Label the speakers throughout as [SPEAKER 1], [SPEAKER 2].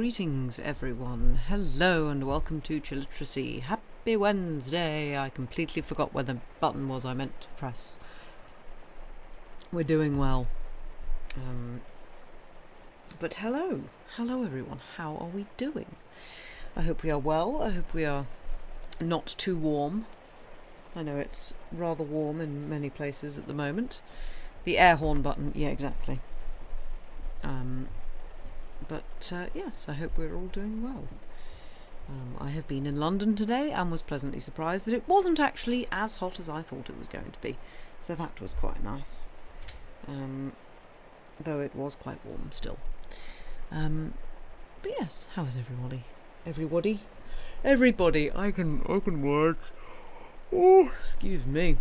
[SPEAKER 1] Greetings everyone, hello and welcome to Chilliteracy. Happy Wednesday. I completely forgot where the button was I meant to press. We're doing well. But hello everyone, how are we doing? I hope we are well, I hope we are not too warm. I know it's rather warm in many places at the moment. The air horn button, yeah, exactly. But yes, I hope we're all doing well. I have been in London today and was pleasantly surprised that it wasn't actually as hot as I thought it was going to be. So that was quite nice. Though it was quite warm still. But yes, how is everybody? Everybody! I can words. Oh, excuse me.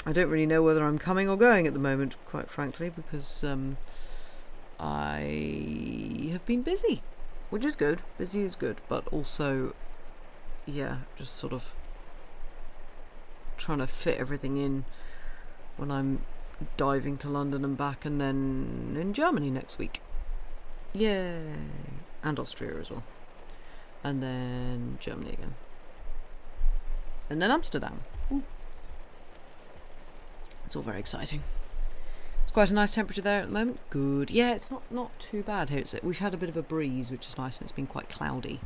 [SPEAKER 1] I don't really know whether I'm coming or going at the moment, quite frankly, because I have been busy, which is good. Busy is good, but also, yeah, just sort of trying to fit everything in when I'm diving to London and back, and then in Germany next week. Yay! And Austria as well. And then Germany again. And then Amsterdam. Ooh. It's all very exciting. It's quite a nice temperature there at the moment. Good. Yeah, it's not too bad here. We've had a bit of a breeze, which is nice, and it's been quite cloudy,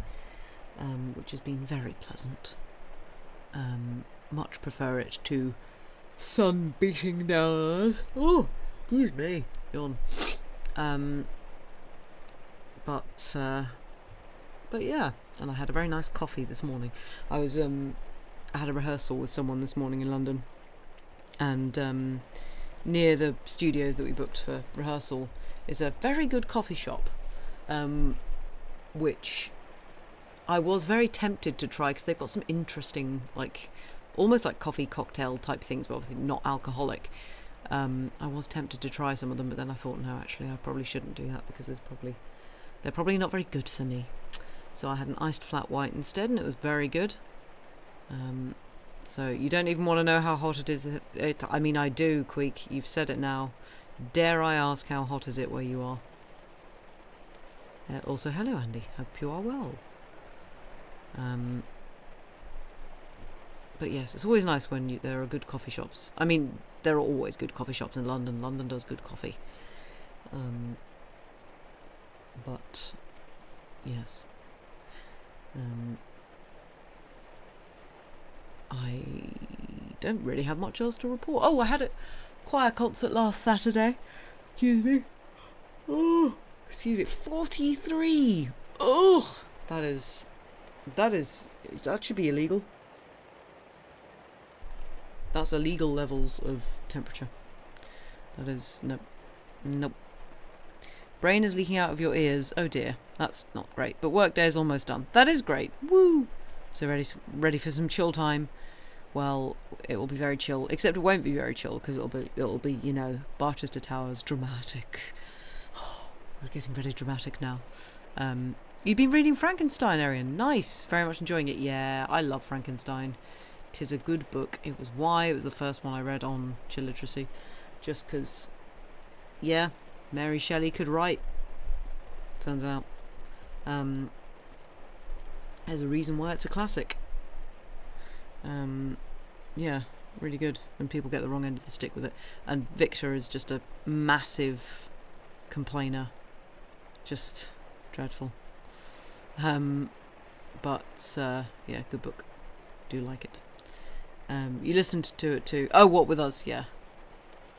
[SPEAKER 1] which has been very pleasant. Much prefer it to sun beating down on us. Oh, excuse me. Yawn. But yeah, and I had a very nice coffee this morning. I had a rehearsal with someone this morning in London. And near the studios that we booked for rehearsal is a very good coffee shop, which I was very tempted to try because they've got some interesting, almost like coffee cocktail type things, but obviously not alcoholic. I was tempted to try some of them, but then I thought, no, actually, I probably shouldn't do that because they're probably not very good for me. So I had an iced flat white instead, and it was very good. So you don't even want to know how hot it is. I mean, I do, Queek. You've said it now. Dare I ask, how hot is it where you are? Also, hello, Andy. Hope you are well. But yes, it's always nice when there are good coffee shops. I mean, there are always good coffee shops in London. London does good coffee. But yes. I don't really have much else to report. Oh, I had a choir concert last Saturday. Excuse me. Oh, excuse me. 43. Ugh. That should be illegal. That's illegal levels of temperature. That is, nope. Brain is leaking out of your ears. Oh dear, that's not great. But workday is almost done. That is great. Woo! So ready for some chill time. Well, it will be very chill, except it won't be very chill because it'll be Barchester Towers, dramatic. Oh, we're getting very dramatic now. You've been reading Frankenstein, Arian. Nice, very much enjoying it. Yeah, I love Frankenstein. 'Tis a good book. It was the first one I read on Chilliteracy, just because, yeah, Mary Shelley could write. Turns out. There's a reason why it's a classic. Yeah, really good. And people get the wrong end of the stick with it. And Victor is just a massive complainer. Just dreadful. But yeah, good book. Do like it. You listened to it too. Oh, What With Us? Yeah,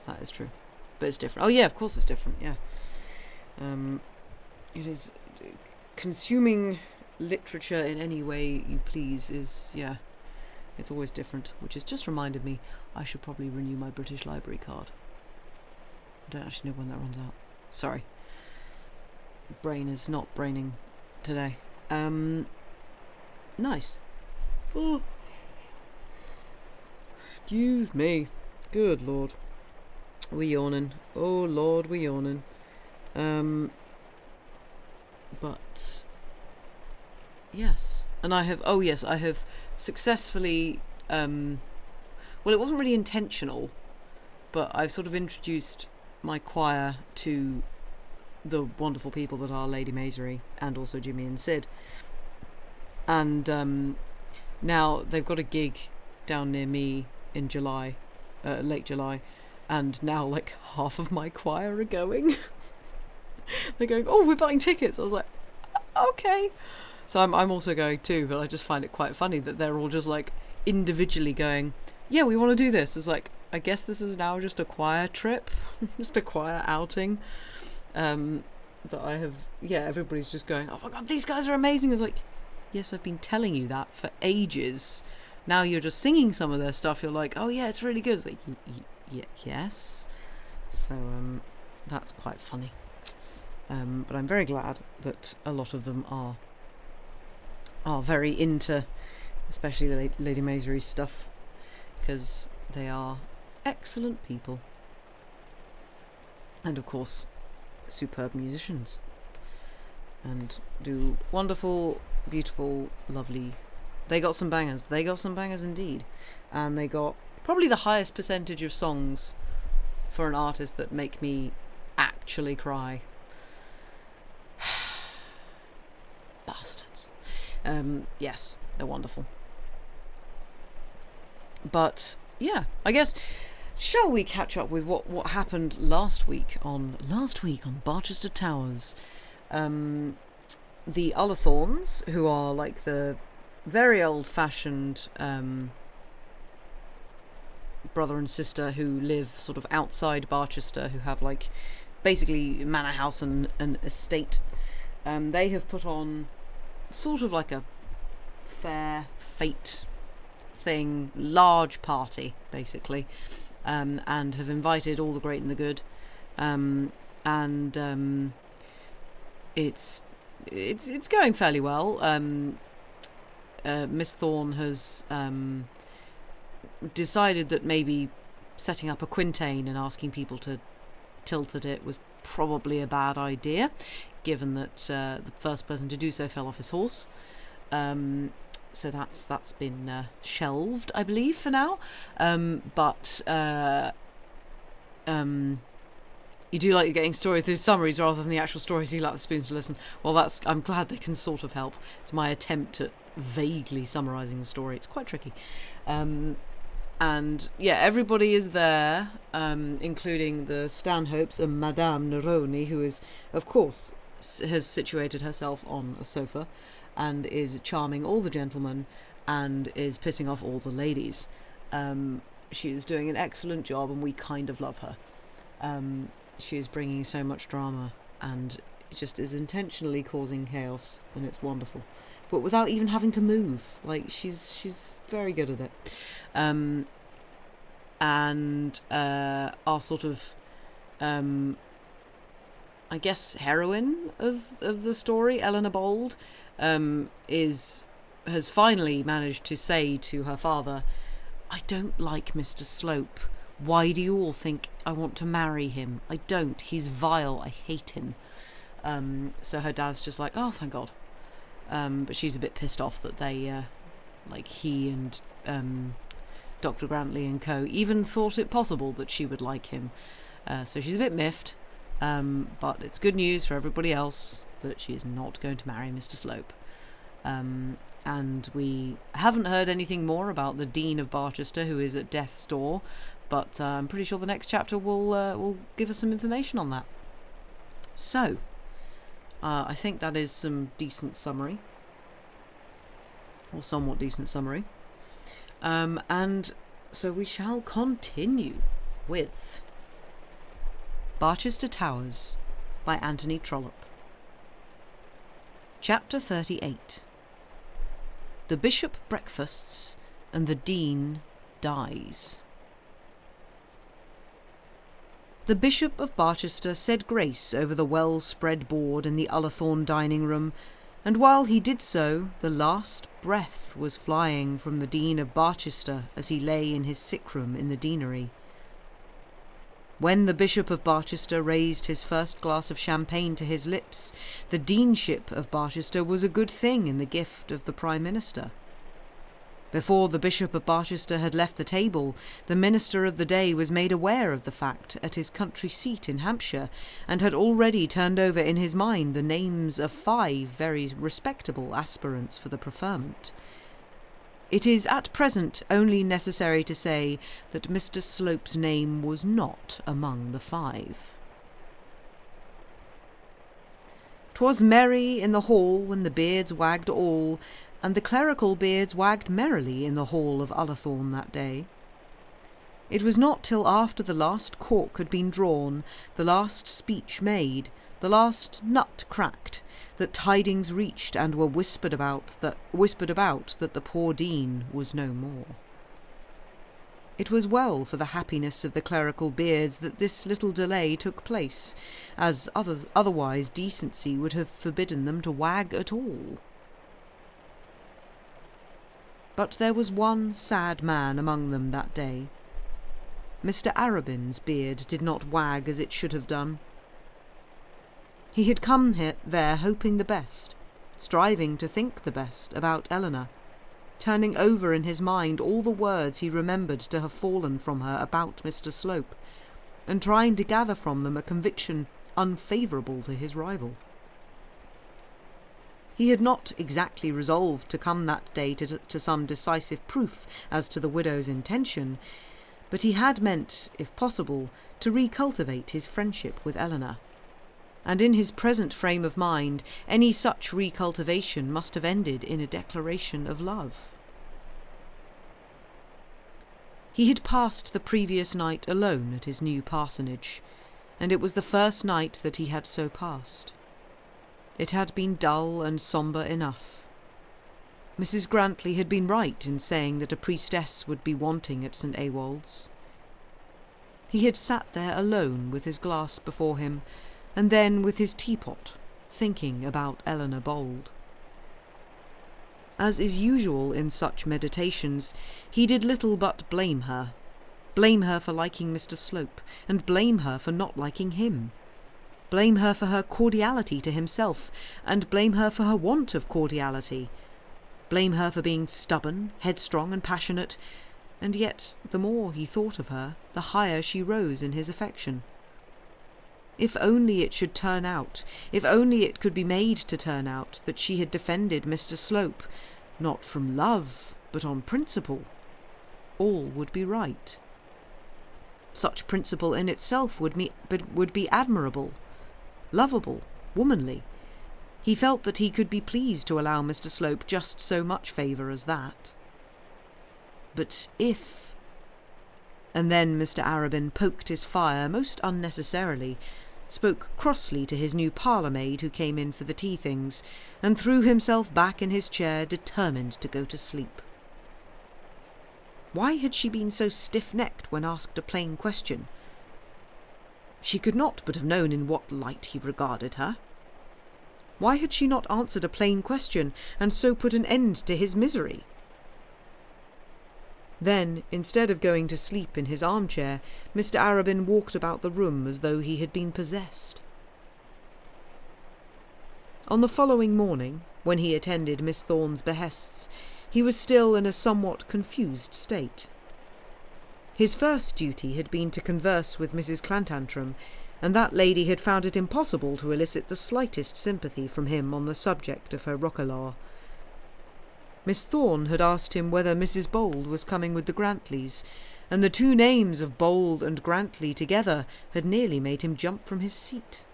[SPEAKER 1] that is true. But it's different. Oh yeah, of course it's different. Yeah. It is consuming literature in any way you please is, yeah, it's always different, which has just reminded me I should probably renew my British Library card. I don't actually know when that runs out. Sorry. Brain is not braining today. Nice. Oh. Excuse me. Good Lord. We're yawning. Oh Lord, we're yawning. But yes, and I have successfully, well, it wasn't really intentional, but I've sort of introduced my choir to the wonderful people that are Lady Maisry and also Jimmy and Sid. And now they've got a gig down near me in July, late July, and now like half of my choir are going. They're going, oh, we're buying tickets. I was like, okay. So I'm also going too, but I just find it quite funny that they're all just like individually going, yeah, we want to do this. It's like, I guess this is now just a choir trip, just a choir outing. That I have, yeah, everybody's just going, oh my god, these guys are amazing. It's like, yes, I've been telling you that for ages. Now you're just singing some of their stuff. You're like, oh yeah, it's really good. It's like, yes. So that's quite funny. But I'm very glad that a lot of them are very into, especially Lady Maisry's stuff, because they are excellent people, and of course superb musicians, and do wonderful, beautiful, lovely. They got some bangers indeed, and they got probably the highest percentage of songs for an artist that make me actually cry. Bastards. Yes, they're wonderful. But yeah, I guess, shall we catch up with what happened last week on Barchester Towers? The Ullathorns, who are like the very old-fashioned brother and sister who live sort of outside Barchester, who have like basically manor house and an estate. They have put on sort of like a fair fete thing, large party basically, and have invited all the great and the good, and it's going fairly well. Miss Thorne has decided that maybe setting up a quintain and asking people to tilt at it was probably a bad idea, given that the first person to do so fell off his horse. So that's been shelved, I believe, for now. But you do like you're getting story through summaries rather than the actual stories. You like the spoons to listen. Well, I'm glad they can sort of help. It's my attempt at vaguely summarising the story. It's quite tricky. And yeah, everybody is there, including the Stanhopes and Madame Neroni, who is, of course, has situated herself on a sofa and is charming all the gentlemen and is pissing off all the ladies. She is doing an excellent job, and we kind of love her. She is bringing so much drama and just is intentionally causing chaos, and it's wonderful, but without even having to move. Like, she's very good at it. And our sort of I guess heroine of the story, Eleanor Bold, has finally managed to say to her father, I don't like Mr. Slope. Why do you all think I want to marry him? I don't. He's vile. I hate him. So her dad's just like, oh, thank God. But she's a bit pissed off that they, like he and Dr. Grantley and co. even thought it possible that she would like him. So she's a bit miffed. But it's good news for everybody else that she is not going to marry Mr. Slope. And we haven't heard anything more about the Dean of Barchester, who is at death's door, but I'm pretty sure the next chapter will give us some information on that. So, I think that is some decent summary, or somewhat decent summary. And so we shall continue with Barchester Towers by Anthony Trollope. Chapter 38. The Bishop breakfasts and the Dean dies. The Bishop of Barchester said grace over the well-spread board in the Ullathorne dining room, and while he did so, the last breath was flying from the Dean of Barchester as he lay in his sick room in the deanery. When the Bishop of Barchester raised his first glass of champagne to his lips, the Deanship of Barchester was a good thing in the gift of the Prime Minister. Before the Bishop of Barchester had left the table, the minister of the day was made aware of the fact at his country seat in Hampshire, and had already turned over in his mind the names of 5 very respectable aspirants for the preferment. It is at present only necessary to say that Mr. Slope's name was not among the 5. 'Twas merry in the hall when the beards wagged all, and the clerical beards wagged merrily in the hall of Ullathorne that day. It was not till after the last cork had been drawn, the last speech made, the last nut cracked, that tidings reached and were whispered about that the poor dean was no more. It was well for the happiness of the clerical beards that this little delay took place, as otherwise decency would have forbidden them to wag at all. But there was one sad man among them that day. Mr. Arabin's beard did not wag as it should have done. He had come there hoping the best, striving to think the best about Eleanor, turning over in his mind all the words he remembered to have fallen from her about Mr. Slope, and trying to gather from them a conviction unfavourable to his rival. He had not exactly resolved to come that day to some decisive proof as to the widow's intention, but he had meant, if possible, to recultivate his friendship with Eleanor. And in his present frame of mind, any such recultivation must have ended in a declaration of love. He had passed the previous night alone at his new parsonage, and it was the first night that he had so passed. It had been dull and sombre enough. Mrs. Grantley had been right in saying that a priestess would be wanting at St. Ewald's. He had sat there alone with his glass before him, and then with his teapot, thinking about Eleanor Bold. As is usual in such meditations, he did little but blame her for liking Mr. Slope, and blame her for not liking him. Blame her for her cordiality to himself, and blame her for her want of cordiality. Blame her for being stubborn, headstrong, and passionate, and yet the more he thought of her, the higher she rose in his affection. If only it should turn out, if only it could be made to turn out, that she had defended Mr. Slope, not from love, but on principle, all would be right. Such principle in itself would be admirable, lovable, womanly. He felt that he could be pleased to allow Mr. Slope just so much favour as that. But if... And then Mr. Arabin poked his fire most unnecessarily, spoke crossly to his new parlour-maid who came in for the tea-things, and threw himself back in his chair, determined to go to sleep. Why had she been so stiff-necked when asked a plain question? She could not but have known in what light he regarded her. Why had she not answered a plain question, and so put an end to his misery? Then, instead of going to sleep in his armchair, Mr. Arabin walked about the room as though he had been possessed. On the following morning, when he attended Miss Thorne's behests, he was still in a somewhat confused state. His first duty had been to converse with Mrs. Clantantram, and that lady had found it impossible to elicit the slightest sympathy from him on the subject of her roquelaure. Miss Thorne had asked him whether Mrs. Bold was coming with the Grantleys, and the two names of Bold and Grantley together had nearly made him jump from his seat.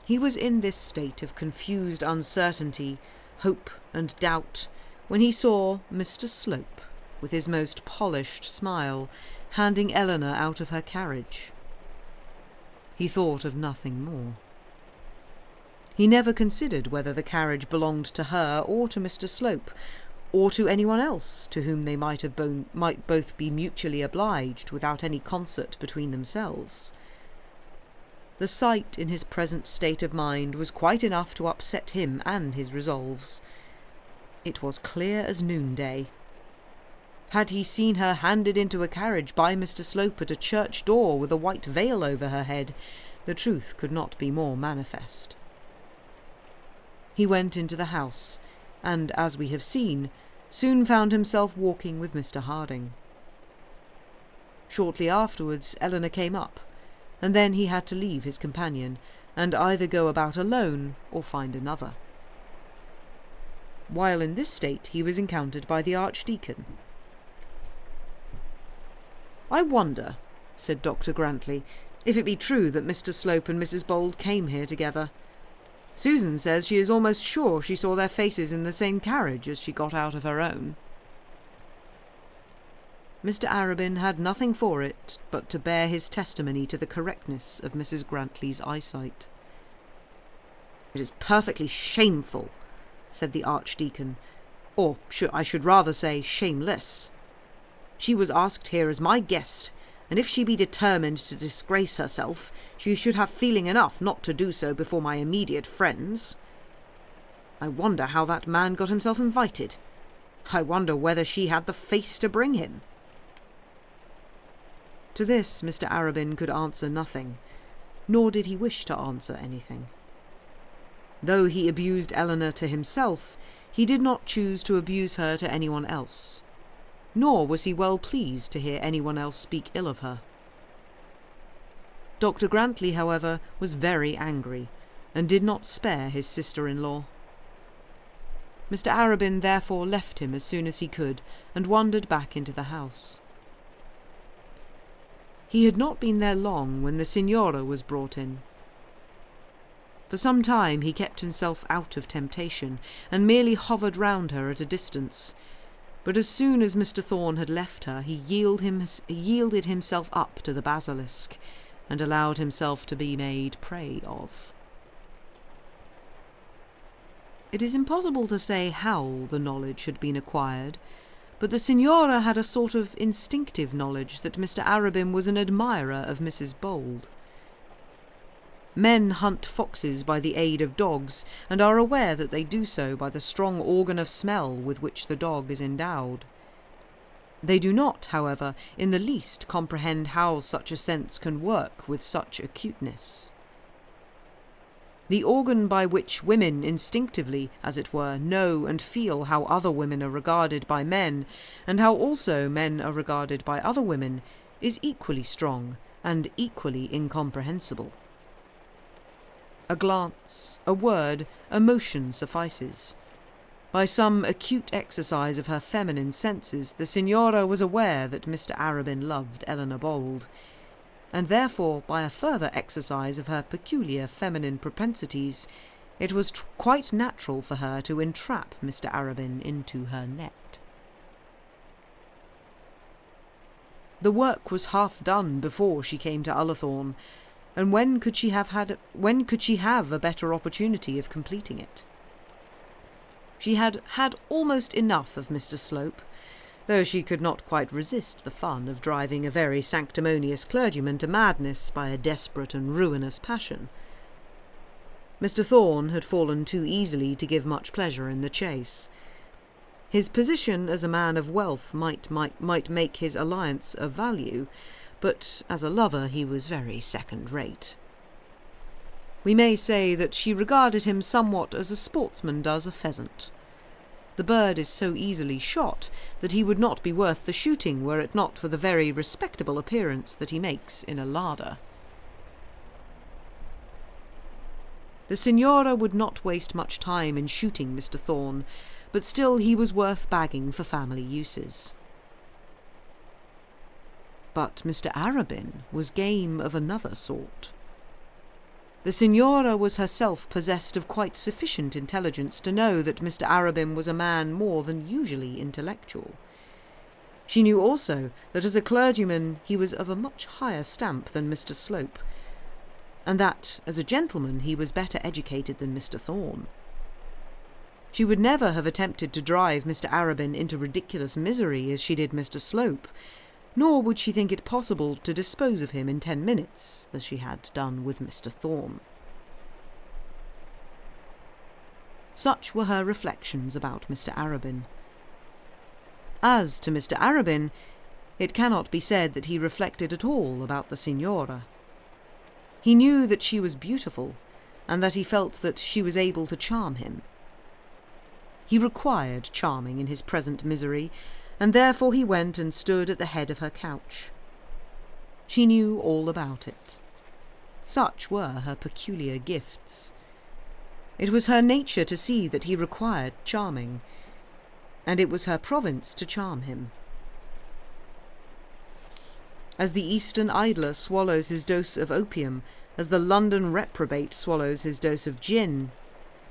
[SPEAKER 1] He was in this state of confused uncertainty, hope and doubt, when he saw Mr. Slope, with his most polished smile, handing Eleanor out of her carriage. He thought of nothing more. He never considered whether the carriage belonged to her or to Mr. Slope, or to anyone else to whom they might both be mutually obliged without any concert between themselves. The sight in his present state of mind was quite enough to upset him and his resolves. It was clear as noonday. Had he seen her handed into a carriage by Mr. Slope at a church door with a white veil over her head, the truth could not be more manifest. He went into the house, and, as we have seen, soon found himself walking with Mr. Harding. Shortly afterwards Eleanor came up, and then he had to leave his companion, and either go about alone or find another. While in this state he was encountered by the Archdeacon. "I wonder," said Dr. Grantley, "if it be true that Mr. Slope and Mrs. Bold came here together. Susan says she is almost sure she saw their faces in the same carriage as she got out of her own." Mr. Arabin had nothing for it but to bear his testimony to the correctness of Mrs. Grantley's eyesight. "It is perfectly shameful," said the Archdeacon, "or I should rather say shameless. She was asked here as my guest, and if she be determined to disgrace herself, she should have feeling enough not to do so before my immediate friends. I wonder how that man got himself invited. I wonder whether she had the face to bring him." To this Mr. Arabin could answer nothing, nor did he wish to answer anything. Though he abused Eleanor to himself, he did not choose to abuse her to anyone else, nor was he well pleased to hear anyone else speak ill of her. Dr. Grantley, however, was very angry, and did not spare his sister-in-law. Mr. Arabin therefore left him as soon as he could, and wandered back into the house. He had not been there long when the Signora was brought in. For some time he kept himself out of temptation, and merely hovered round her at a distance, but as soon as Mr. Thorne had left her, he yielded himself up to the basilisk, and allowed himself to be made prey of. It is impossible to say how the knowledge had been acquired, but the Signora had a sort of instinctive knowledge that Mr. Arabin was an admirer of Mrs. Bold. Men hunt foxes by the aid of dogs, and are aware that they do so by the strong organ of smell with which the dog is endowed. They do not, however, in the least comprehend how such a sense can work with such acuteness. The organ by which women instinctively, as it were, know and feel how other women are regarded by men, and how also men are regarded by other women, is equally strong and equally incomprehensible. A glance, a word, a motion suffices. By some acute exercise of her feminine senses, the Signora was aware that Mr. Arabin loved Eleanor Bold, and therefore, by a further exercise of her peculiar feminine propensities, it was quite natural for her to entrap Mr. Arabin into her net. The work was half done before she came to Ullathorne, and when could she have a better opportunity of completing it? She had had almost enough of Mr. Slope, though she could not quite resist the fun of driving a very sanctimonious clergyman to madness by a desperate and ruinous passion. Mr. Thorne had fallen too easily to give much pleasure in the chase. His position as a man of wealth might make his alliance of value, but as a lover he was very second-rate. We may say that she regarded him somewhat as a sportsman does a pheasant. The bird is so easily shot that he would not be worth the shooting were it not for the very respectable appearance that he makes in a larder. The Signora would not waste much time in shooting Mr. Thorne, but still he was worth bagging for family uses. But Mr. Arabin was game of another sort. The Signora was herself possessed of quite sufficient intelligence to know that Mr. Arabin was a man more than usually intellectual. She knew also that as a clergyman he was of a much higher stamp than Mr. Slope, and that as a gentleman he was better educated than Mr. Thorne. She would never have attempted to drive Mr. Arabin into ridiculous misery as she did Mr. Slope, nor would she think it possible to dispose of him in 10 minutes, as she had done with Mr. Thorne. Such were her reflections about Mr. Arabin. As to Mr. Arabin, it cannot be said that he reflected at all about the Signora. He knew that she was beautiful, and that he felt that she was able to charm him. He required charming in his present misery, and therefore he went and stood at the head of her couch. She knew all about it. Such were her peculiar gifts. It was her nature to see that he required charming, and it was her province to charm him. As the Eastern idler swallows his dose of opium, as the London reprobate swallows his dose of gin,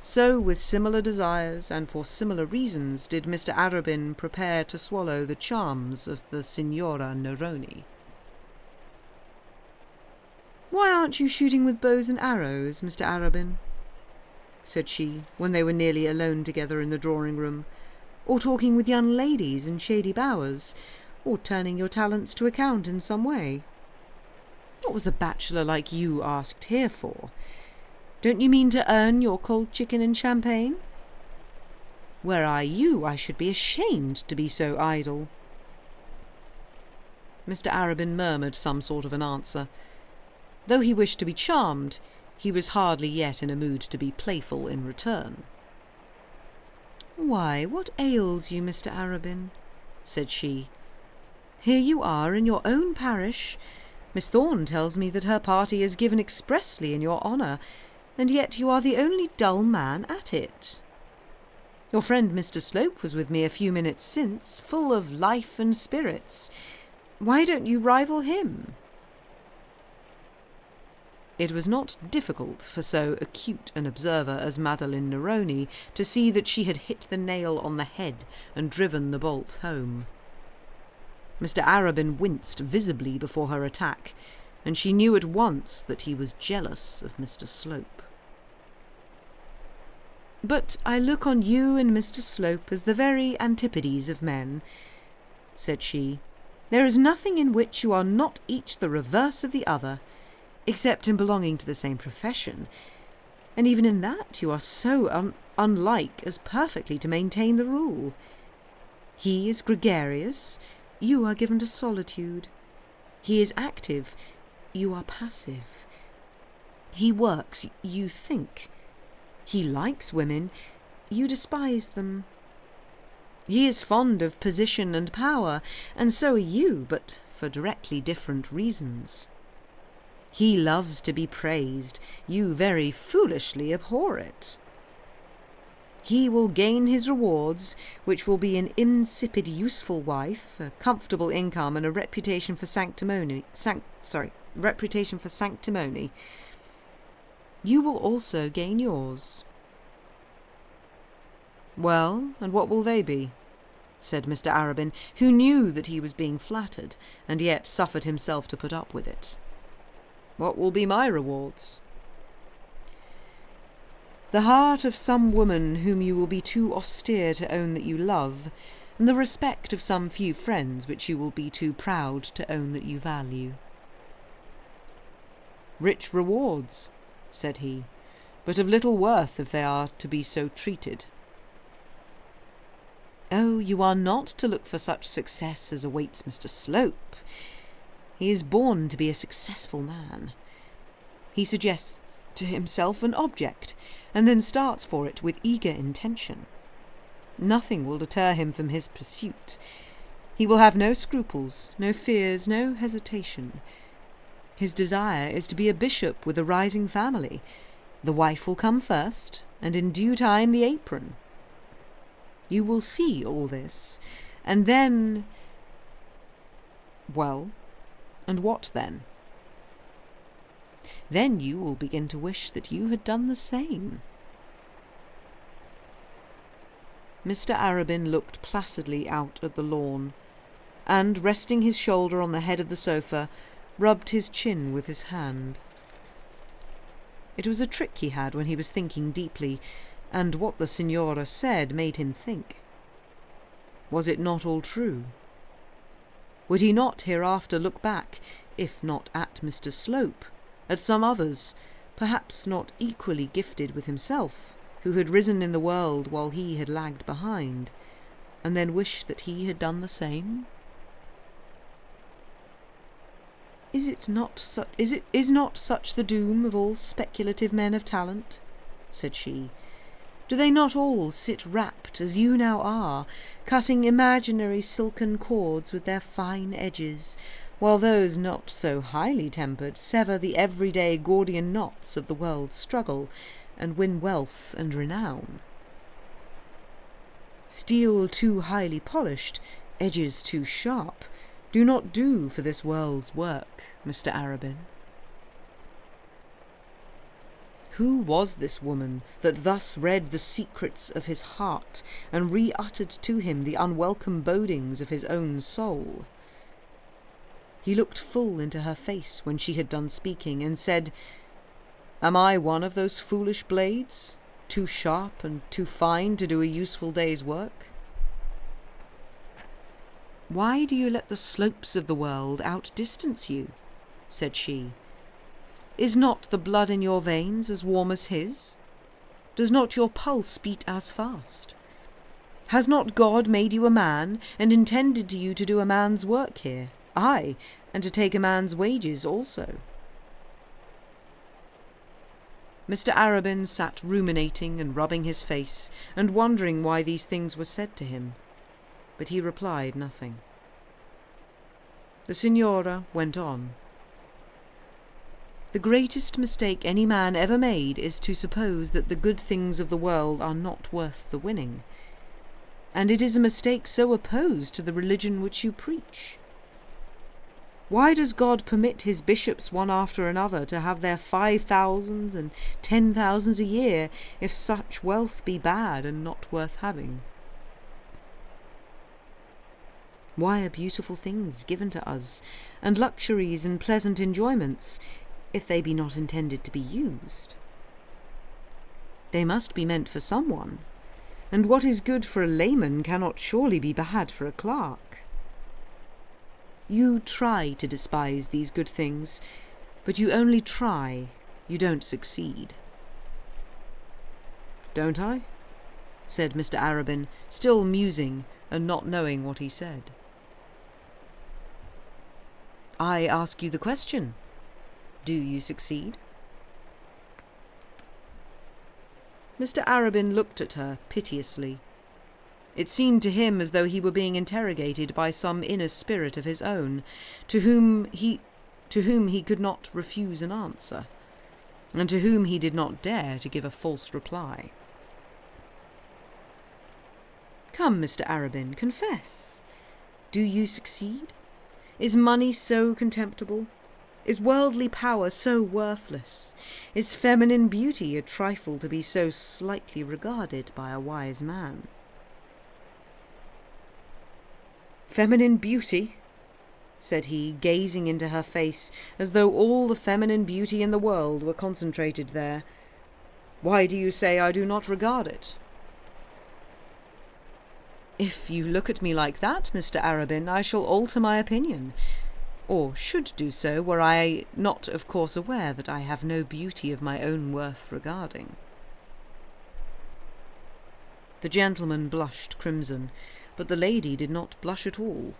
[SPEAKER 1] so, with similar desires and for similar reasons, did Mr. Arabin prepare to swallow the charms of the Signora Neroni. "Why aren't you shooting with bows and arrows, Mr. Arabin?" said she, when they were nearly alone together in the drawing-room, "or talking with young ladies in shady bowers, or turning your talents to account in some way? What was a bachelor like you asked here for? Don't you mean to earn your cold chicken and champagne? Were I you, I should be ashamed to be so idle." Mr. Arabin murmured some sort of an answer. Though he wished to be charmed, he was hardly yet in a mood to be playful in return. "Why, what ails you, Mr. Arabin?" said she. "Here you are in your own parish. Miss Thorne tells me that her party is given expressly in your honour, and yet you are the only dull man at it. Your friend Mr. Slope was with me a few minutes since, full of life and spirits. Why don't you rival him?" It was not difficult for so acute an observer as Madeline Neroni to see that she had hit the nail on the head and driven the bolt home. Mr. Arabin winced visibly before her attack, and she knew at once that he was jealous of Mr. Slope. "But I look on you and Mr. Slope as the very antipodes of men," said she. "There is nothing in which you are not each the reverse of the other, except in belonging to the same profession, and even in that you are so unlike as perfectly to maintain the rule. He is gregarious, you are given to solitude. He is active, you are passive. He works, you think. He likes women, you despise them. He is fond of position and power, and so are you, but for directly different reasons. He loves to be praised, you very foolishly abhor it. He will gain his rewards, which will be an insipid useful wife, a comfortable income, and a reputation for sanctimony. You will also gain yours." "Well, and what will they be?" said Mr. Arabin, who knew that he was being flattered, and yet suffered himself to put up with it. "What will be my rewards?" "The heart of some woman whom you will be too austere to own that you love, and the respect of some few friends which you will be too proud to own that you value." "Rich rewards," said he, "but of little worth if they are to be so treated." "Oh, you are not to look for such success as awaits Mr. Slope. He is born to be a successful man. He suggests to himself an object, and then starts for it with eager intention. Nothing will deter him from his pursuit. He will have no scruples, no fears, no hesitation. His desire is to be a bishop with a rising family. The wife will come first, and in due time the apron. You will see all this, and then—" "Well, and what then?" "Then you will begin to wish that you had done the same." Mr. Arabin looked placidly out at the lawn, and, resting his shoulder on the head of the sofa, rubbed his chin with his hand. It was a trick he had when he was thinking deeply, and what the Signora said made him think. Was it not all true? Would he not hereafter look back, if not at Mr. Slope, at some others, perhaps not equally gifted with himself, who had risen in the world while he had lagged behind, and then wish that he had done the same? Is not such the doom of all speculative men of talent?" said she. Do they not all sit rapt, as you now are, cutting imaginary silken cords with their fine edges, while those not so highly tempered sever the everyday Gordian knots of the world's struggle, and win wealth and renown? Steel too highly polished, edges too sharp, do not do for this world's work, Mr. Arabin. Who was this woman that thus read the secrets of his heart and re-uttered to him the unwelcome bodings of his own soul? He looked full into her face when she had done speaking, and said, "Am I one of those foolish blades, too sharp and too fine to do a useful day's work? Why do you let the slopes of the world outdistance you?" said she. "Is not the blood in your veins as warm as his? Does not your pulse beat as fast? Has not God made you a man, and intended you to do a man's work here, aye, and to take a man's wages also?" Mr. Arabin sat ruminating and rubbing his face, and wondering why these things were said to him, but he replied nothing. The signora went on. "The greatest mistake any man ever made is to suppose that the good things of the world are not worth the winning. And it is a mistake so opposed to the religion which you preach. Why does God permit his bishops one after another to have their 5,000s and 10,000s a year, if such wealth be bad and not worth having? Why are beautiful things given to us, and luxuries and pleasant enjoyments, if they be not intended to be used? They must be meant for someone, and what is good for a layman cannot surely be bad for a clerk. You try to despise these good things, but you only try, you don't succeed." "Don't I?" said Mr. Arabin, still musing and not knowing what he said. "I ask you the question. Do you succeed?" Mr. Arabin looked at her piteously. It seemed to him as though he were being interrogated by some inner spirit of his own, to whom he could not refuse an answer, and to whom he did not dare to give a false reply. "Come, Mr. Arabin, confess. Do you succeed? Is money so contemptible? Is worldly power so worthless? Is feminine beauty a trifle to be so slightly regarded by a wise man?" "Feminine beauty?" said he, gazing into her face as though all the feminine beauty in the world were concentrated there. "Why do you say I do not regard it?" "If you look at me like that, Mr. Arabin, I shall alter my opinion, or should do so were I not of course aware that I have no beauty of my own worth regarding." The gentleman blushed crimson, but the lady did not blush at all.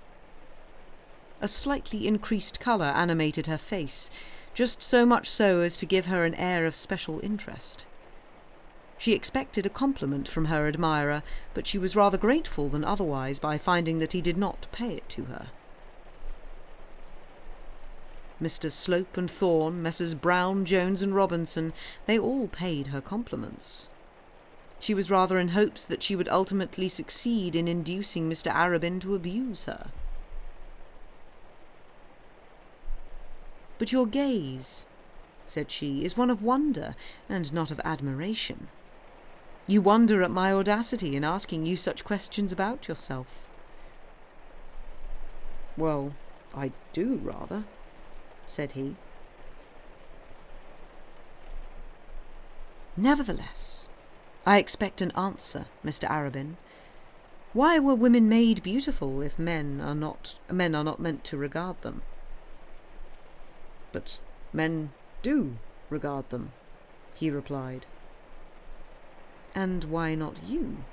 [SPEAKER 1] A slightly increased colour animated her face, just so much so as to give her an air of special interest. She expected a compliment from her admirer, but she was rather grateful than otherwise by finding that he did not pay it to her. Mr. Slope and Thorne, Messrs. Brown, Jones and Robinson, they all paid her compliments. She was rather in hopes that she would ultimately succeed in inducing Mr. Arabin to abuse her. "But your gaze," said she, "is one of wonder and not of admiration. You wonder at my audacity in asking you such questions about yourself." "Well, I do rather," said he. "Nevertheless, I expect an answer, Mr. Arabin. Why were women made beautiful if men are not meant to regard them?" "But men do regard them," he replied. "And why not you?"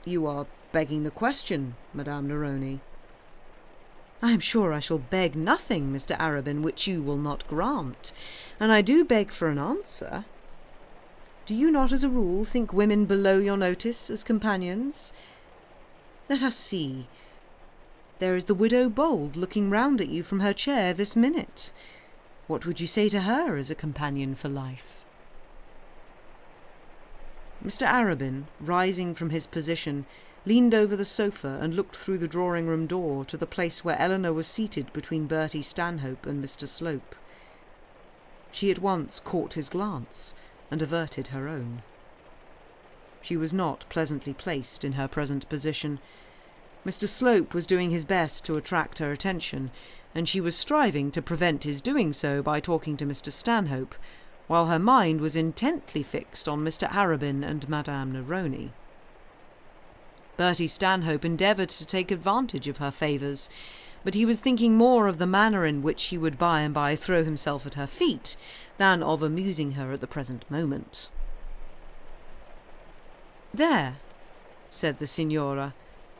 [SPEAKER 1] "You are begging the question, Madame Neroni." "I am sure I shall beg nothing, Mr. Arabin, which you will not grant, and I do beg for an answer." Do you not, as a rule, think women below your notice as companions? Let us see. There is the widow Bold looking round at you from her chair this minute. What would you say to her as a companion for life?" Mr. Arabin, rising from his position, leaned over the sofa and looked through the drawing-room door to the place where Eleanor was seated between Bertie Stanhope and Mr. Slope. She at once caught his glance and averted her own. She was not pleasantly placed in her present position. Mr. Slope was doing his best to attract her attention, and she was striving to prevent his doing so by talking to Mr. Stanhope, while her mind was intently fixed on Mr. Arabin and Madame Neroni. Bertie Stanhope endeavoured to take advantage of her favours, but he was thinking more of the manner in which he would by and by throw himself at her feet than of amusing her at the present moment. "There," said the Signora.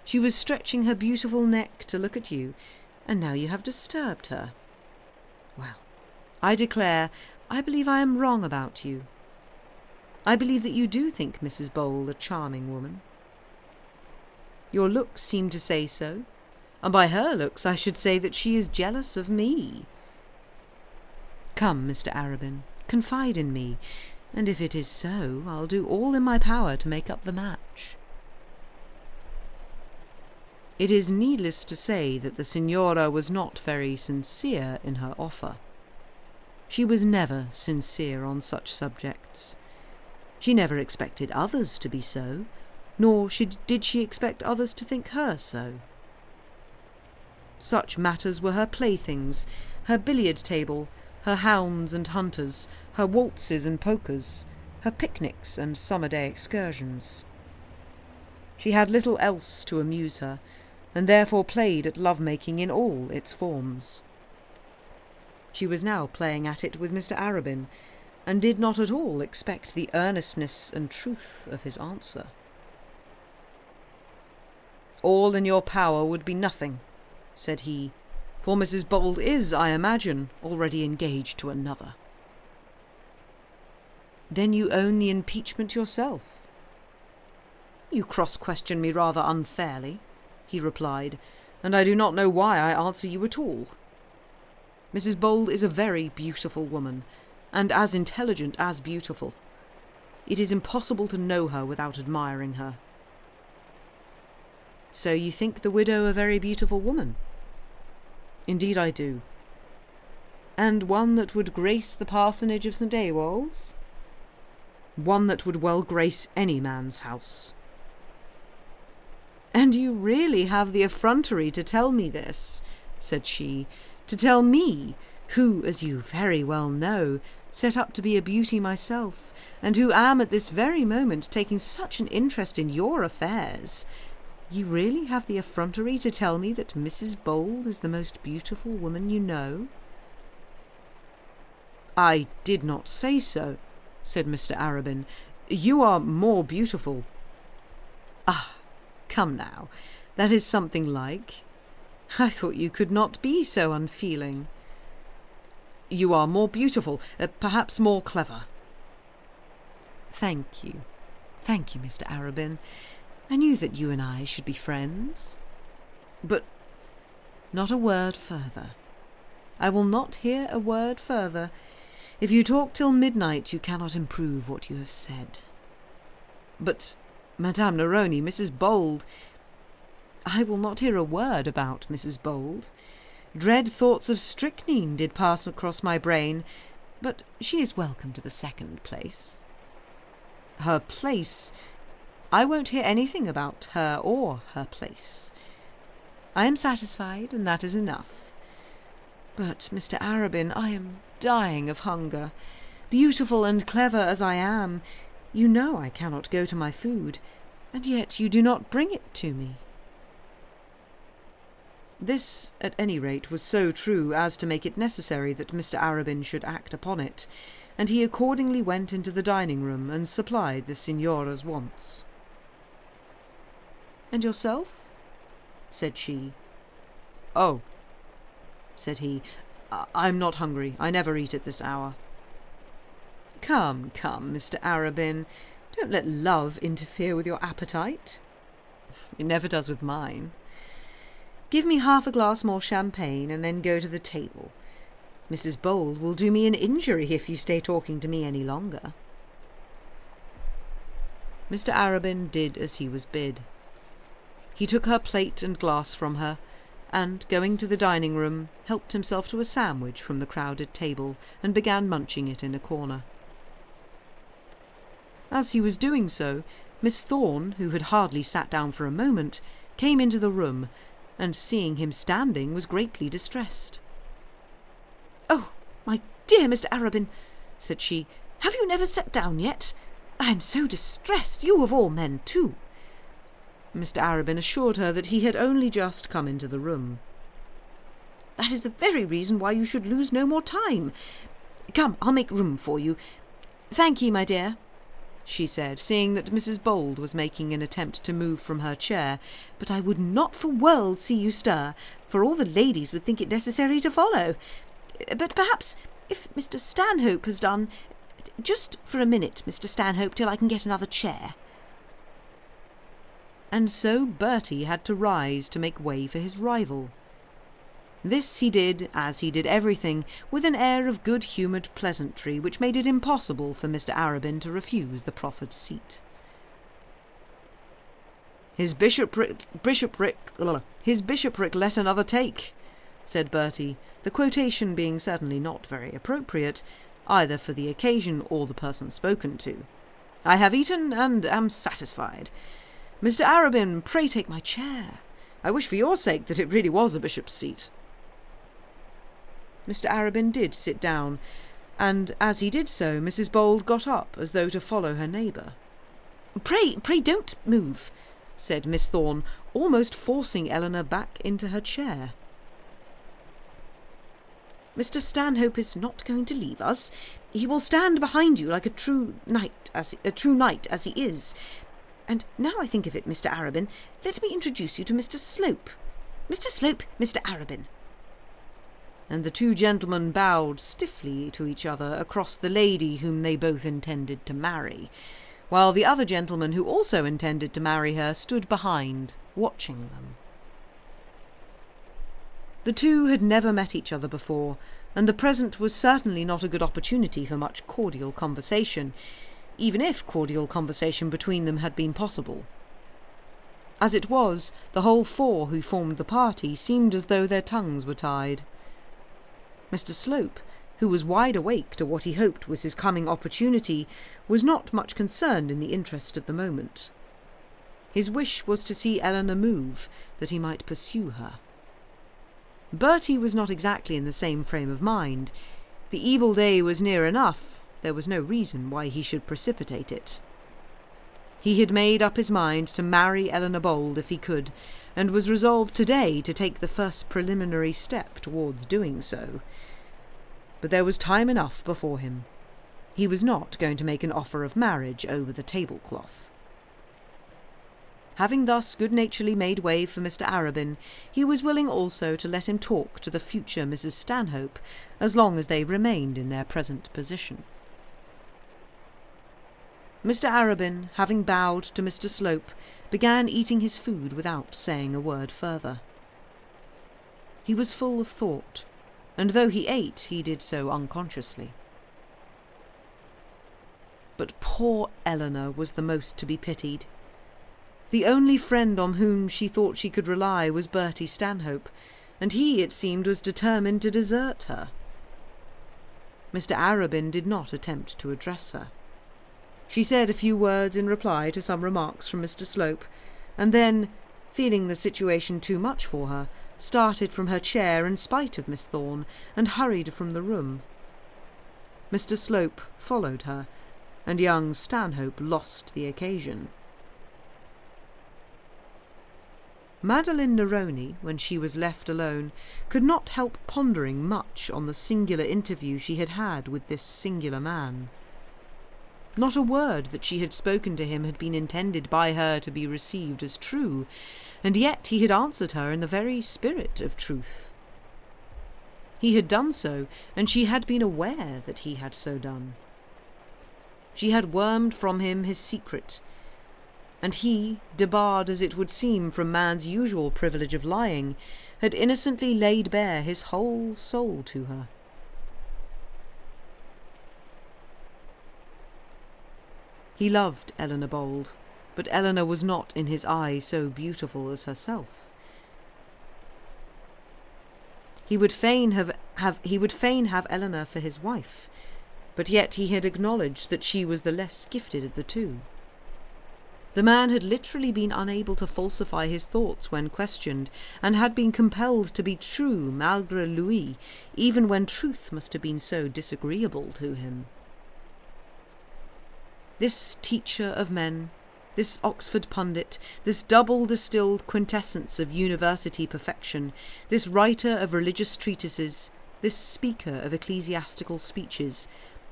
[SPEAKER 1] "She was stretching her beautiful neck to look at you, and now you have disturbed her. Well, I declare, I believe I am wrong about you. I believe that you do think Mrs. Bold a charming woman. Your looks seem to say so, and by her looks I should say that she is jealous of me. Come, Mr. Arabin, confide in me, and if it is so, I'll do all in my power to make up the match." It is needless to say that the Signora was not very sincere in her offer. She was never sincere on such subjects. She never expected others to be so, nor did she expect others to think her so. Such matters were her playthings, her billiard table, her hounds and hunters, her waltzes and polkas, her picnics and summer-day excursions. She had little else to amuse her, and therefore played at love-making in all its forms. She was now playing at it with Mr. Arabin, and did not at all expect the earnestness and truth of his answer. "All in your power would be nothing," said he, "for Mrs. Bold is, I imagine, already engaged to another." "Then you own the impeachment yourself?" "You cross-question me rather unfairly," he replied, "and I do not know why I answer you at all. Mrs. Bold is a very beautiful woman, and as intelligent as beautiful. It is impossible to know her without admiring her." "So you think the widow a very beautiful woman?" "Indeed I do." "And one that would grace the parsonage of St. Ewolds?" "One that would well grace any man's house." "And you really have the effrontery to tell me this," said she, "to tell me, who, as you very well know, set up to be a beauty myself, and who am at this very moment taking such an interest in your affairs, you really have the effrontery to tell me that Mrs. Bold is the most beautiful woman you know?" "I did not say so," said Mr. Arabin. "You are more beautiful." "Ah, come now, that is something like. I thought you could not be so unfeeling." "You are more beautiful, perhaps more clever." Thank you, Mr. Arabin. I knew that you and I should be friends. But not a word further. I will not hear a word further. If you talk till midnight, you cannot improve what you have said." "But, Madame Neroni, Mrs. Bold—" "I will not hear a word about Mrs. Bold. Dread thoughts of strychnine did pass across my brain, but she is welcome to the second place." "Her place? I won't hear anything about her or her place. I am satisfied, and that is enough. But, Mr. Arabin, I am dying of hunger. Beautiful and clever as I am, you know I cannot go to my food, and yet you do not bring it to me." This, at any rate, was so true as to make it necessary that Mr. Arabin should act upon it, and he accordingly went into the dining-room and supplied the Signora's wants. "And yourself?" said she. "Oh," said he, "I'm not hungry. I never eat at this hour." Come, Mr. Arabin, don't let love interfere with your appetite. It never does with mine. Give me half a glass more champagne and then go to the table. Mrs. Bold will do me an injury if you stay talking to me any longer. Mr. Arabin did as he was bid. He took her plate and glass from her, and, going to the dining room, helped himself to a sandwich from the crowded table and began munching it in a corner. As he was doing so, Miss Thorne, who had hardly sat down for a moment, came into the room, and seeing him standing was greatly distressed. "Oh, my dear Mr. Arabin," said she, "have you never sat down yet? I am so distressed, you of all men too." Mr. Arabin assured her that he had only just come into the room. "That is the very reason why you should lose no more time. Come, I'll make room for you. Thank ye, my dear," she said, seeing that Mrs. Bold was making an attempt to move from her chair, "but I would not for worlds see you stir, for all the ladies would think it necessary to follow. But perhaps, if Mr. Stanhope has done, just for a minute, Mr. Stanhope, till I can get another chair." And so Bertie had to rise to make way for his rival. This he did, as he did everything, with an air of good-humoured pleasantry which made it impossible for Mr. Arabin to refuse the proffered seat. His bishopric let another take," said Bertie, the quotation being certainly not very appropriate, either for the occasion or the person spoken to. "I have eaten and am satisfied. Mr. Arabin, pray take my chair. I wish for your sake that it really was a bishop's seat." Mr. Arabin did sit down, and as he did so, Mrs. Bold got up as though to follow her neighbour. Pray don't move," said Miss Thorne, almost forcing Eleanor back into her chair. "Mr. Stanhope is not going to leave us. He will stand behind you like a true knight as he is. And now I think of it, Mr. Arabin, let me introduce you to Mr. Slope. Mr. Slope, Mr. Arabin." And the two gentlemen bowed stiffly to each other across the lady whom they both intended to marry, while the other gentleman who also intended to marry her stood behind, watching them. The two had never met each other before, and the present was certainly not a good opportunity for much cordial conversation, even if cordial conversation between them had been possible. As it was, the whole four who formed the party seemed as though their tongues were tied. Mr. Slope, who was wide awake to what he hoped was his coming opportunity, was not much concerned in the interest of the moment. His wish was to see Eleanor move, that he might pursue her. Bertie was not exactly in the same frame of mind. The evil day was near enough. There was no reason why he should precipitate it. He had made up his mind to marry Eleanor Bold if he could, and was resolved today to take the first preliminary step towards doing so. But there was time enough before him. He was not going to make an offer of marriage over the tablecloth. Having thus good-naturedly made way for Mr. Arabin, he was willing also to let him talk to the future Mrs. Stanhope, as long as they remained in their present position. Mr. Arabin, having bowed to Mr. Slope, began eating his food without saying a word further. He was full of thought, and though he ate, he did so unconsciously. But poor Eleanor was the most to be pitied. The only friend on whom she thought she could rely was Bertie Stanhope, and he, it seemed, was determined to desert her. Mr. Arabin did not attempt to address her. She said a few words in reply to some remarks from Mr. Slope, and then, feeling the situation too much for her, started from her chair in spite of Miss Thorne, and hurried from the room. Mr. Slope followed her, and young Stanhope lost the occasion. Madeline Neroni, when she was left alone, could not help pondering much on the singular interview she had had with this singular man. Not a word that she had spoken to him had been intended by her to be received as true, and yet he had answered her in the very spirit of truth. He had done so, and she had been aware that he had so done. She had wormed from him his secret, and he, debarred as it would seem from man's usual privilege of lying, had innocently laid bare his whole soul to her. He loved Eleanor Bold, but Eleanor was not in his eye so beautiful as herself. He would fain have Eleanor for his wife, but yet he had acknowledged that she was the less gifted of the two. The man had literally been unable to falsify his thoughts when questioned, and had been compelled to be true malgré lui, even when truth must have been so disagreeable to him. This teacher of men, this Oxford pundit, this double-distilled quintessence of university perfection, this writer of religious treatises, this speaker of ecclesiastical speeches,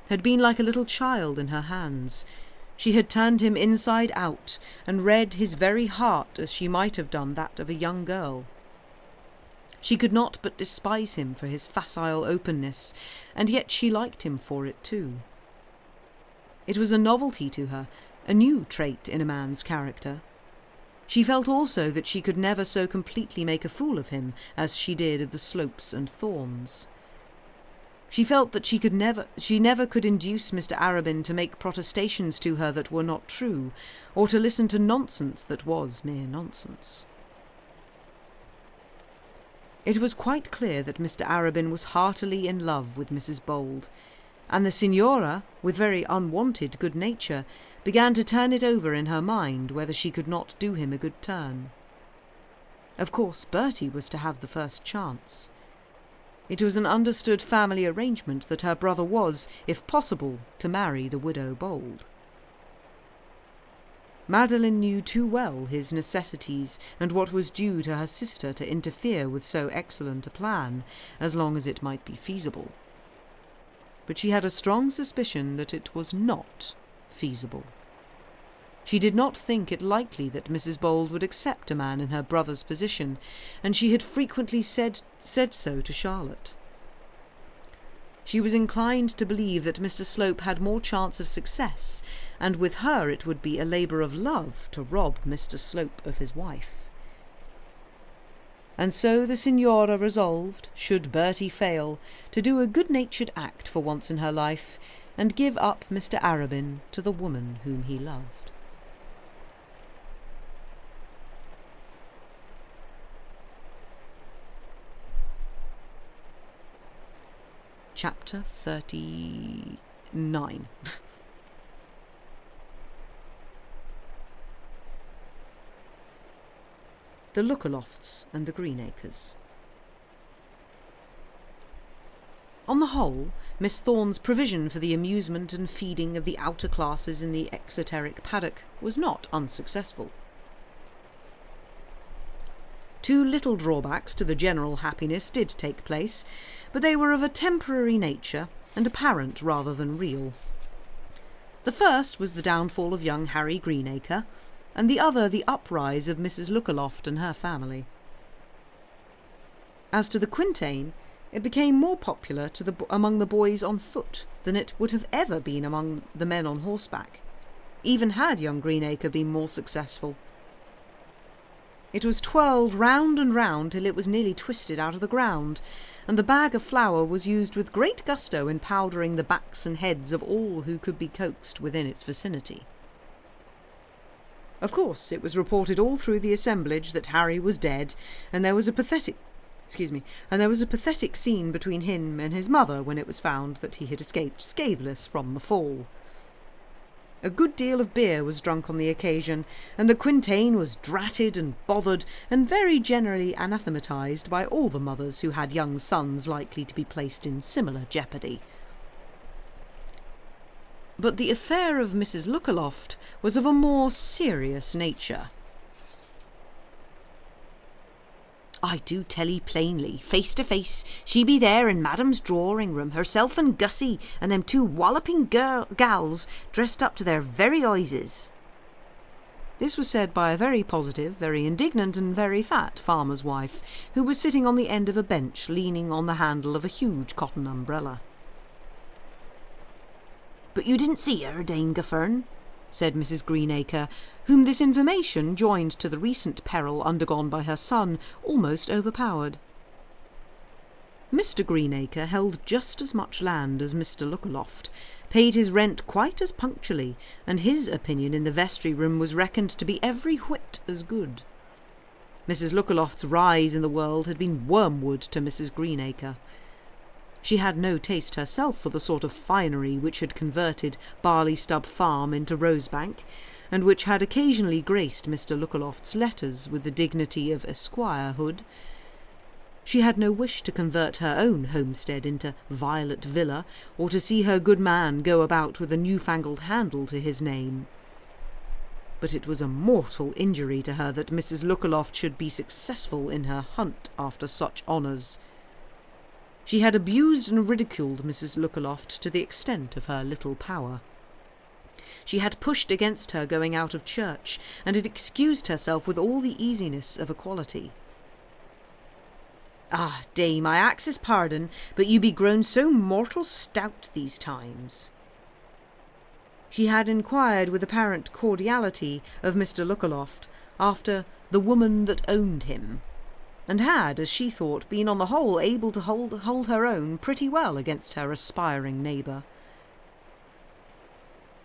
[SPEAKER 1] had been like a little child in her hands. She had turned him inside out, and read his very heart as she might have done that of a young girl. She could not but despise him for his facile openness, and yet she liked him for it too. It was a novelty to her, a new trait in a man's character. She felt also that she could never so completely make a fool of him as she did of the Slopes and Thorns. She felt that she never could induce Mr. Arabin to make protestations to her that were not true, or to listen to nonsense that was mere nonsense. It was quite clear that Mr. Arabin was heartily in love with Mrs. Bold, and the Signora, with very unwonted good nature, began to turn it over in her mind whether she could not do him a good turn. Of course, Bertie was to have the first chance. It was an understood family arrangement that her brother was, if possible, to marry the widow Bold. Madeline knew too well his necessities and what was due to her sister to interfere with so excellent a plan, as long as it might be feasible. But she had a strong suspicion that it was not feasible. She did not think it likely that Mrs. Bold would accept a man in her brother's position, and she had frequently said so to Charlotte. She was inclined to believe that Mr. Slope had more chance of success, and with her it would be a labour of love to rob Mr. Slope of his wife. And so the Signora resolved, should Bertie fail, to do a good-natured act for once in her life, and give up Mr. Arabin to the woman whom he loved. Chapter 39. The Lookalofts and the Greenacres. On the whole, Miss Thorne's provision for the amusement and feeding of the outer classes in the exoteric paddock was not unsuccessful. Two little drawbacks to the general happiness did take place, but they were of a temporary nature and apparent rather than real. The first was the downfall of young Harry Greenacre, and the other the uprise of Mrs. Lookaloft and her family. As to the quintain, it became more popular among the boys on foot than it would have ever been among the men on horseback, even had young Greenacre been more successful. It was twirled round and round till it was nearly twisted out of the ground, and the bag of flour was used with great gusto in powdering the backs and heads of all who could be coaxed within its vicinity. Of course, it was reported all through the assemblage that Harry was dead, and there was a pathetic scene between him and his mother when it was found that he had escaped scatheless from the fall. A good deal of beer was drunk on the occasion, and the quintain was dratted and bothered and very generally anathematized by all the mothers who had young sons likely to be placed in similar jeopardy. But the affair of Mrs. Lookaloft was of a more serious nature. "I do tell 'ee plainly, face to face, she be there in Madam's drawing-room, herself and Gussie, and them two walloping gals dressed up to their very eyes." This was said by a very positive, very indignant, and very fat farmer's wife, who was sitting on the end of a bench, leaning on the handle of a huge cotton umbrella. But you didn't see her, Dame Guffern?" said Mrs. Greenacre, whom this information, joined to the recent peril undergone by her son, almost overpowered. Mr. Greenacre held just as much land as Mr. Lookaloft, paid his rent quite as punctually, and his opinion in the vestry-room was reckoned to be every whit as good. Mrs. Lookaloft's rise in the world had been wormwood to Mrs. Greenacre. She had no taste herself for the sort of finery which had converted Barleystub Farm into Rosebank, and which had occasionally graced Mr. Lookaloft's letters with the dignity of esquirehood. She had no wish to convert her own homestead into Violet Villa, or to see her good man go about with a newfangled handle to his name. But it was a mortal injury to her that Mrs. Lookaloft should be successful in her hunt after such honours. She had abused and ridiculed Mrs. Lookaloft to the extent of her little power. She had pushed against her going out of church, and had excused herself with all the easiness of equality. "Ah, dame, I axes pardon, but you be grown so mortal stout these times." She had inquired with apparent cordiality of Mr. Lookaloft after the woman that owned him, and had, as she thought, been on the whole able to hold her own pretty well against her aspiring neighbour.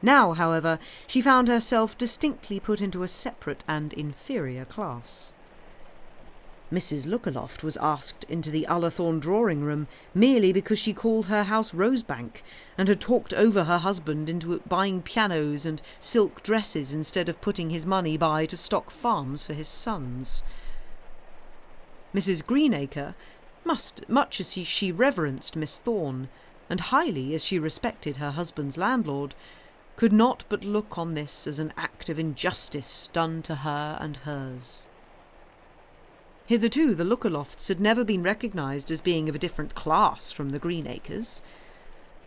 [SPEAKER 1] Now, however, she found herself distinctly put into a separate and inferior class. Mrs. Lookaloft was asked into the Ullathorne drawing-room merely because she called her house Rosebank, and had talked over her husband into buying pianos and silk dresses instead of putting his money by to stock farms for his sons. Mrs. Greenacre, much as she reverenced Miss Thorne, and highly as she respected her husband's landlord, could not but look on this as an act of injustice done to her and hers. Hitherto the Lookalofts had never been recognised as being of a different class from the Greenacres.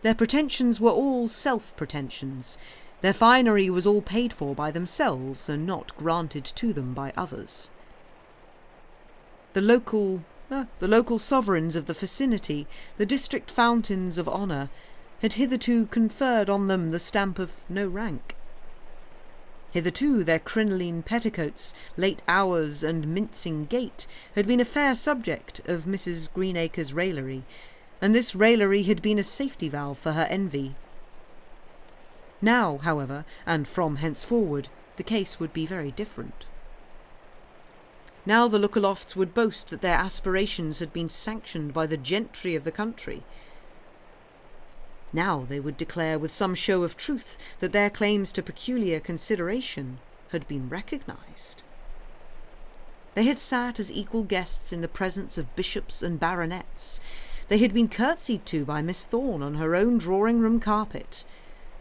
[SPEAKER 1] Their pretensions were all self-pretensions. Their finery was all paid for by themselves and not granted to them by others. The local sovereigns of the vicinity, the district fountains of honour, had hitherto conferred on them the stamp of no rank. Hitherto their crinoline petticoats, late hours, and mincing gait had been a fair subject of Mrs. Greenacre's raillery, and this raillery had been a safety valve for her envy. Now, however, and from henceforward, the case would be very different. Now the Lookalofts would boast that their aspirations had been sanctioned by the gentry of the country. Now they would declare with some show of truth that their claims to peculiar consideration had been recognised. They had sat as equal guests in the presence of bishops and baronets. They had been curtsied to by Miss Thorne on her own drawing-room carpet.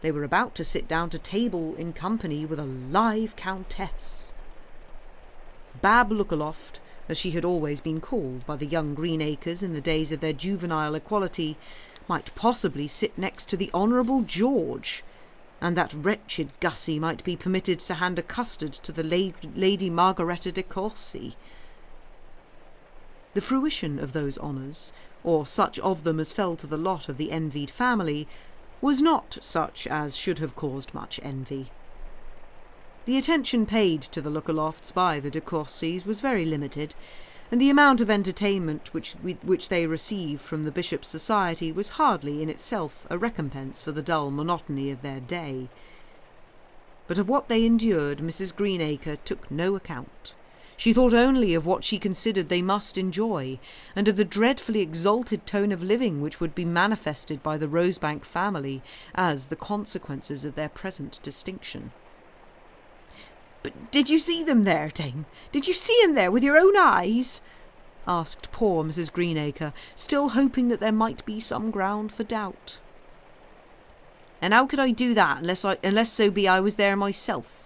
[SPEAKER 1] They were about to sit down to table in company with a live countess. Bab Lookaloft, as she had always been called by the young Greenacres in the days of their juvenile equality, might possibly sit next to the Honourable George, and that wretched Gussie might be permitted to hand a custard to the Lady Margaretta de Courcy. The fruition of those honours, or such of them as fell to the lot of the envied family, was not such as should have caused much envy. The attention paid to the Lookalofts by the de Courcys was very limited, and the amount of entertainment which they received from the bishop's society was hardly in itself a recompense for the dull monotony of their day. But of what they endured Mrs. Greenacre took no account. She thought only of what she considered they must enjoy, and of the dreadfully exalted tone of living which would be manifested by the Rosebank family as the consequences of their present distinction. "But did you see them there, Dame? Did you see him there with your own eyes?" asked poor Mrs. Greenacre, still hoping that there might be some ground for doubt. "And how could I do that unless so be I was there myself?"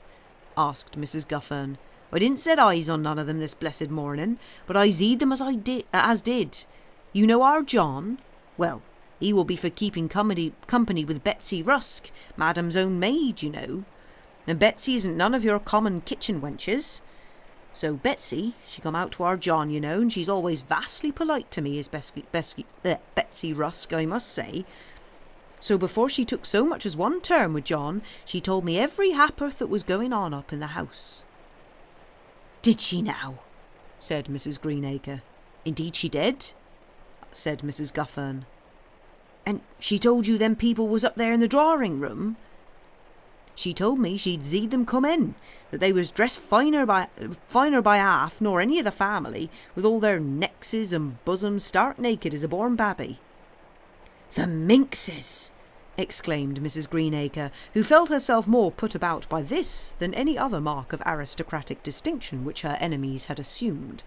[SPEAKER 1] asked Mrs. Guffern. "I didn't set eyes on none of them this blessed morning, but I zeed them as did. You know our John? Well, he will be for keeping company with Betsy Rusk, Madam's own maid, you know. And Betsy isn't none of your common kitchen wenches. So Betsy, she come out to our John, you know, and she's always vastly polite to me, is Betsy Rusk, I must say. So before she took so much as one turn with John, she told me every hap'orth that was going on up in the house." "Did she now?" said Mrs. Greenacre. "Indeed she did," said Mrs. Guffern. "And she told you them people was up there in the drawing room?" "She told me she'd zeed them come in, that they was dressed finer by half nor any of the family, with all their neckses and bosoms stark naked as a born babby." "The minxes!" exclaimed Mrs. Greenacre, who felt herself more put about by this than any other mark of aristocratic distinction which her enemies had assumed.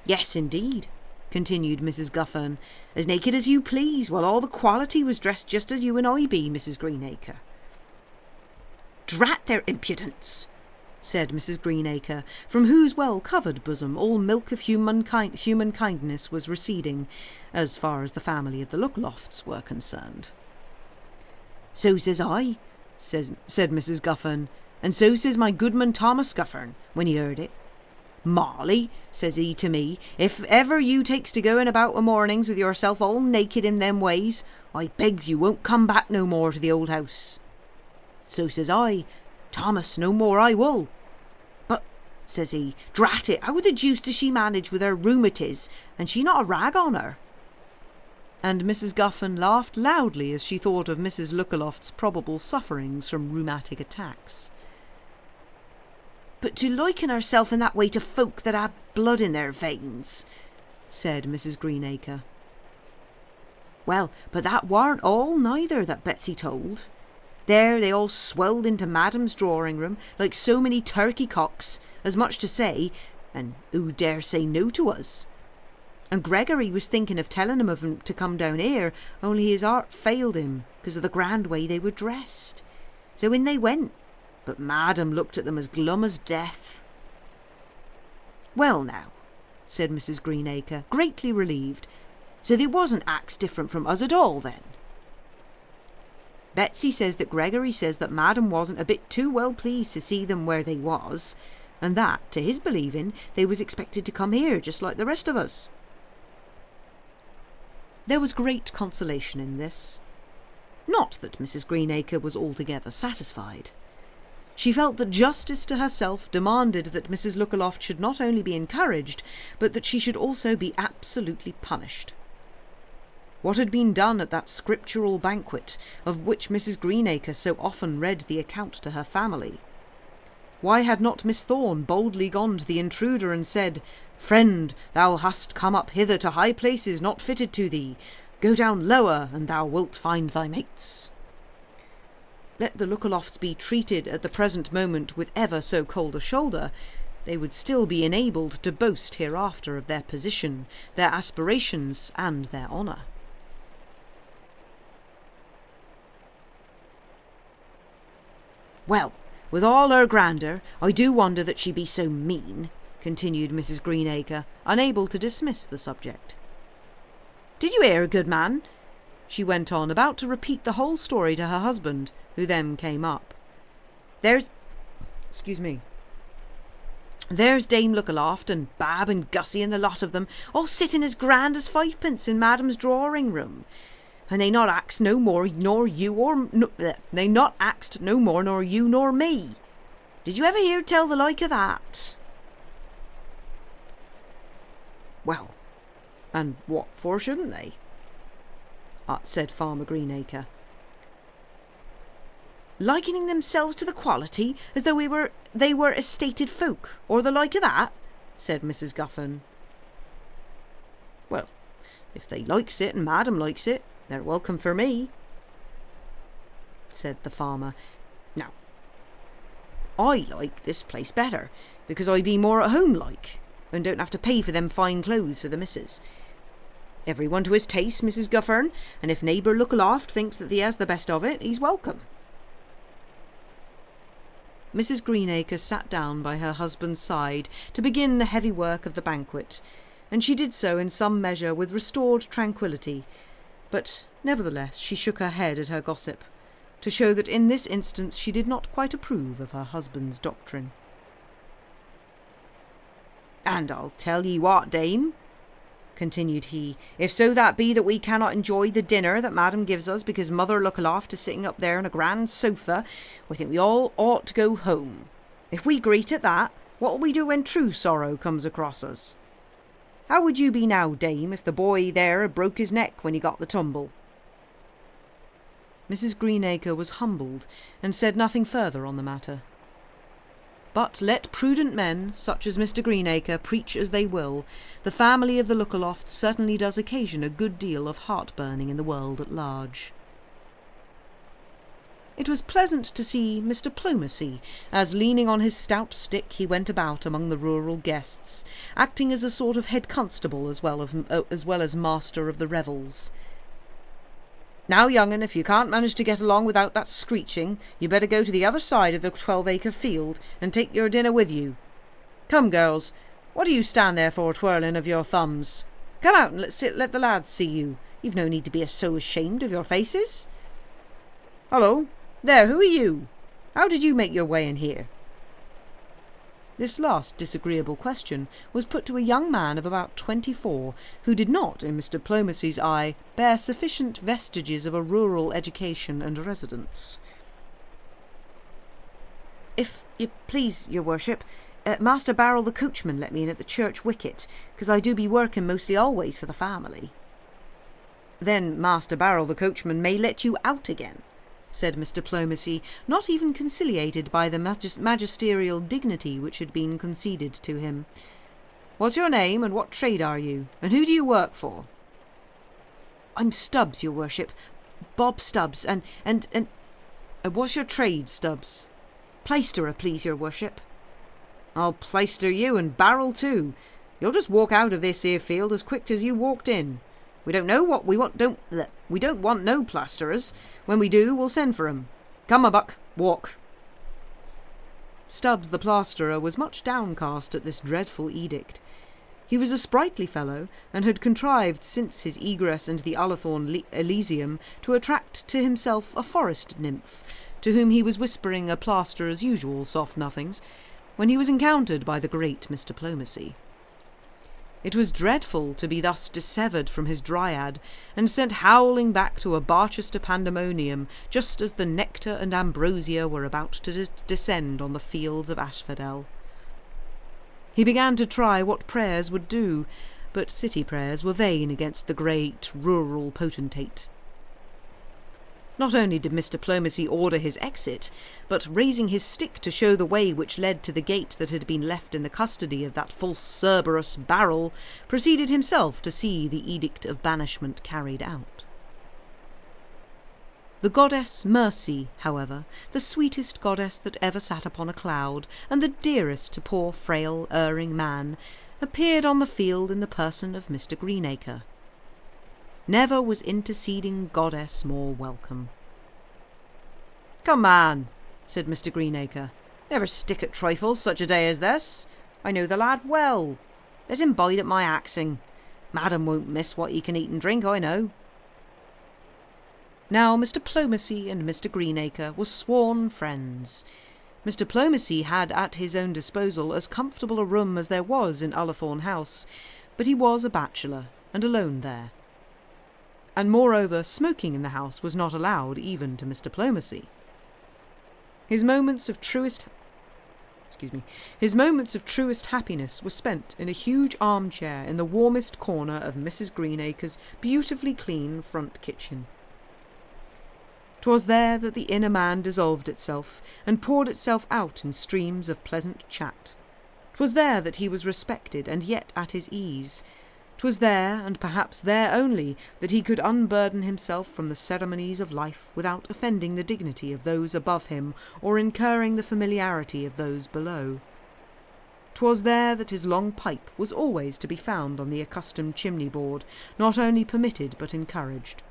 [SPEAKER 1] "Yes, indeed," continued Mrs. Guffern, "as naked as you please, while all the quality was dressed just as you and I be, Mrs. Greenacre." "Drat their impudence!" said Mrs. Greenacre, from whose well-covered bosom all milk of human kindness was receding, as far as the family of the Lookalofts were concerned. "So says I," said Mrs. Guffern, "and so says my goodman Thomas Guffern, when he heard it. 'Molly,' says he to me, 'if ever you takes to going about o' mornings with yourself all naked in them ways, I begs you won't come back no more to the old house.' So says I, 'Thomas, no more I will.' 'But,' says he, 'drat it, how the deuce does she manage with her rheumatiz, and she not a rag on her?'" And Mrs. Guffern laughed loudly as she thought of Mrs. Lookaloft's probable sufferings from rheumatic attacks. "But to liken herself in that way to folk that have blood in their veins," said Mrs. Greenacre. "Well, but that warn't all neither that Betsy told. There they all swelled into Madam's drawing room like so many turkey cocks, as much to say, and who dare say no to us? And Gregory was thinking of telling him of 'em to come down here, only his heart failed him because of the grand way they were dressed. So in they went, but Madam looked at them as glum as death." "Well now," said Mrs. Greenacre, greatly relieved, "so they wasn't acts different from us at all then?" "Betsy says that Gregory says that Madam wasn't a bit too well pleased to see them where they was, and that, to his believing, they was expected to come here just like the rest of us." There was great consolation in this. Not that Mrs. Greenacre was altogether satisfied. She felt that justice to herself demanded that Mrs. Lookaloft should not only be encouraged, but that she should also be absolutely punished. What had been done at that scriptural banquet, of which Mrs. Greenacre so often read the account to her family? Why had not Miss Thorne boldly gone to the intruder and said, "Friend, thou hast come up hither to high places not fitted to thee. Go down lower, and thou wilt find thy mates"? Let the Lookalofts be treated at the present moment with ever so cold a shoulder, they would still be enabled to boast hereafter of their position, their aspirations, and their honour. "Well, with all her grandeur, I do wonder that she be so mean," continued Mrs. Greenacre, unable to dismiss the subject. "Did you hear, good man?" she went on, about to repeat the whole story to her husband, who then came up. There's Dame Lookaloft and Bab and Gussie and the lot of them, all sitting as grand as fivepence in Madam's drawing room, and they not axed no more nor you nor me. Did you ever hear tell the like of that?" "Well, and what for shouldn't they?" said Farmer Greenacre. "Likening themselves to the quality, as though they were estated folk, or the like of that," said Mrs. Guffern. "Well, if they likes it and Madam likes it, they're welcome for me," said the farmer. "Now, I like this place better, because I be more at home like, and don't have to pay for them fine clothes for the missus. Every one to his taste, Mrs. Guffern, and if neighbour Lookaloft thinks that he has the best of it, he's welcome." Mrs. Greenacre sat down by her husband's side to begin the heavy work of the banquet, and she did so in some measure with restored tranquillity, but nevertheless she shook her head at her gossip, to show that in this instance she did not quite approve of her husband's doctrine. "And I'll tell ye what, dame," continued he, if so that be that we cannot enjoy the dinner that madam gives us because mother look aloft to sitting up there on a grand sofa, we think we all ought to go home. If we greet at that, what'll we do when true sorrow comes across us? How would you be now, dame, if the boy there broke his neck when he got the tumble? Mrs. Greenacre was humbled, and said nothing further on the matter. But let prudent men, such as Mr. Greenacre, preach as they will, the family of the Lookalofts certainly does occasion a good deal of heartburning in the world at large. It was pleasant to see Mr. Plomacy, as leaning on his stout stick he went about among the rural guests, acting as a sort of head constable as well as master of the revels. Now, young 'un, if you can't manage to get along without that screeching, you better go to the other side of the 12-acre field and take your dinner with you. Come, girls, what do you stand there for, twirling of your thumbs? Come out and let the lads see you. You've no need to be so ashamed of your faces. Hullo, there, who are you? How did you make your way in here? This last disagreeable question was put to a young man of about 24, who did not, in Mr. Plomacy's eye, bear sufficient vestiges of a rural education and residence. If you please, your worship, Master Barrel the coachman let me in at the church wicket, 'cause I do be working mostly always for the family. Then Master Barrel the coachman may let you out again, said Mr. Plomacy, not even conciliated by the magisterial dignity which had been conceded to him. What's your name, and what trade are you, and who do you work for? I'm Stubbs, your worship, Bob Stubbs, and what's your trade, Stubbs? Pleisterer, please, your worship. I'll pleister you, and Barrel too. You'll just walk out of this here field as quick as you walked in. We don't know what we want. We don't want no plasterers. When we do, we'll send for 'em. Come, my buck, walk. Stubbs the plasterer was much downcast at this dreadful edict. He was a sprightly fellow, and had contrived since his egress into the Ullathorne Elysium to attract to himself a forest nymph, to whom he was whispering a plasterer's usual soft nothings, when he was encountered by the great Mr. Plomacy. It was dreadful to be thus dissevered from his dryad, and sent howling back to a Barchester pandemonium, just as the nectar and ambrosia were about to descend on the fields of Asphodel. He began to try what prayers would do, but city prayers were vain against the great rural potentate. Not only did Mr. Plomacy order his exit, but raising his stick to show the way which led to the gate that had been left in the custody of that false Cerberus Barrel, proceeded himself to see the edict of banishment carried out. The goddess Mercy, however, the sweetest goddess that ever sat upon a cloud, and the dearest to poor frail erring man, appeared on the field in the person of Mr. Greenacre. Never was interceding goddess more welcome. Come, man, said Mr. Greenacre, never stick at trifles such a day as this. I know the lad well. Let him bide at my axing. Madam won't miss what he can eat and drink, I know. Now Mr. Plomacy and Mr. Greenacre were sworn friends. Mr. Plomacy had at his own disposal as comfortable a room as there was in Ullathorne House, but he was a bachelor, and alone there. And moreover, smoking in the house was not allowed even to Mr. Plomacy. His moments of truest happiness were spent in a huge armchair in the warmest corner of Mrs. Greenacre's beautifully clean front kitchen. 'Twas there that the inner man dissolved itself, and poured itself out in streams of pleasant chat. 'Twas there that he was respected, and yet at his ease. 'Twas there, and perhaps there only, that he could unburden himself from the ceremonies of life without offending the dignity of those above him or incurring the familiarity of those below. 'Twas there that his long pipe was always to be found on the accustomed chimney-board, not only permitted but encouraged.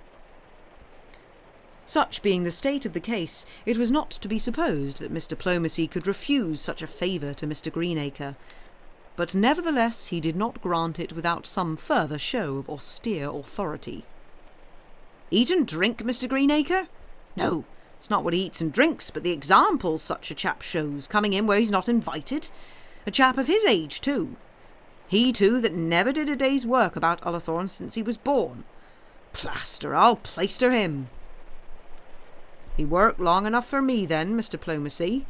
[SPEAKER 1] Such being the state of the case, it was not to be supposed that Mr. Plomacy could refuse such a favour to Mr. Greenacre, but nevertheless he did not grant it without some further show of austere authority. Eat and drink, Mr. Greenacre? No, it's not what he eats and drinks, but the example such a chap shows, coming in where he's not invited. A chap of his age, too. He too that never did a day's work about Ullathorne since he was born. Plaster, I'll plaister him. He worked long enough for me then, Mr. Plomacy,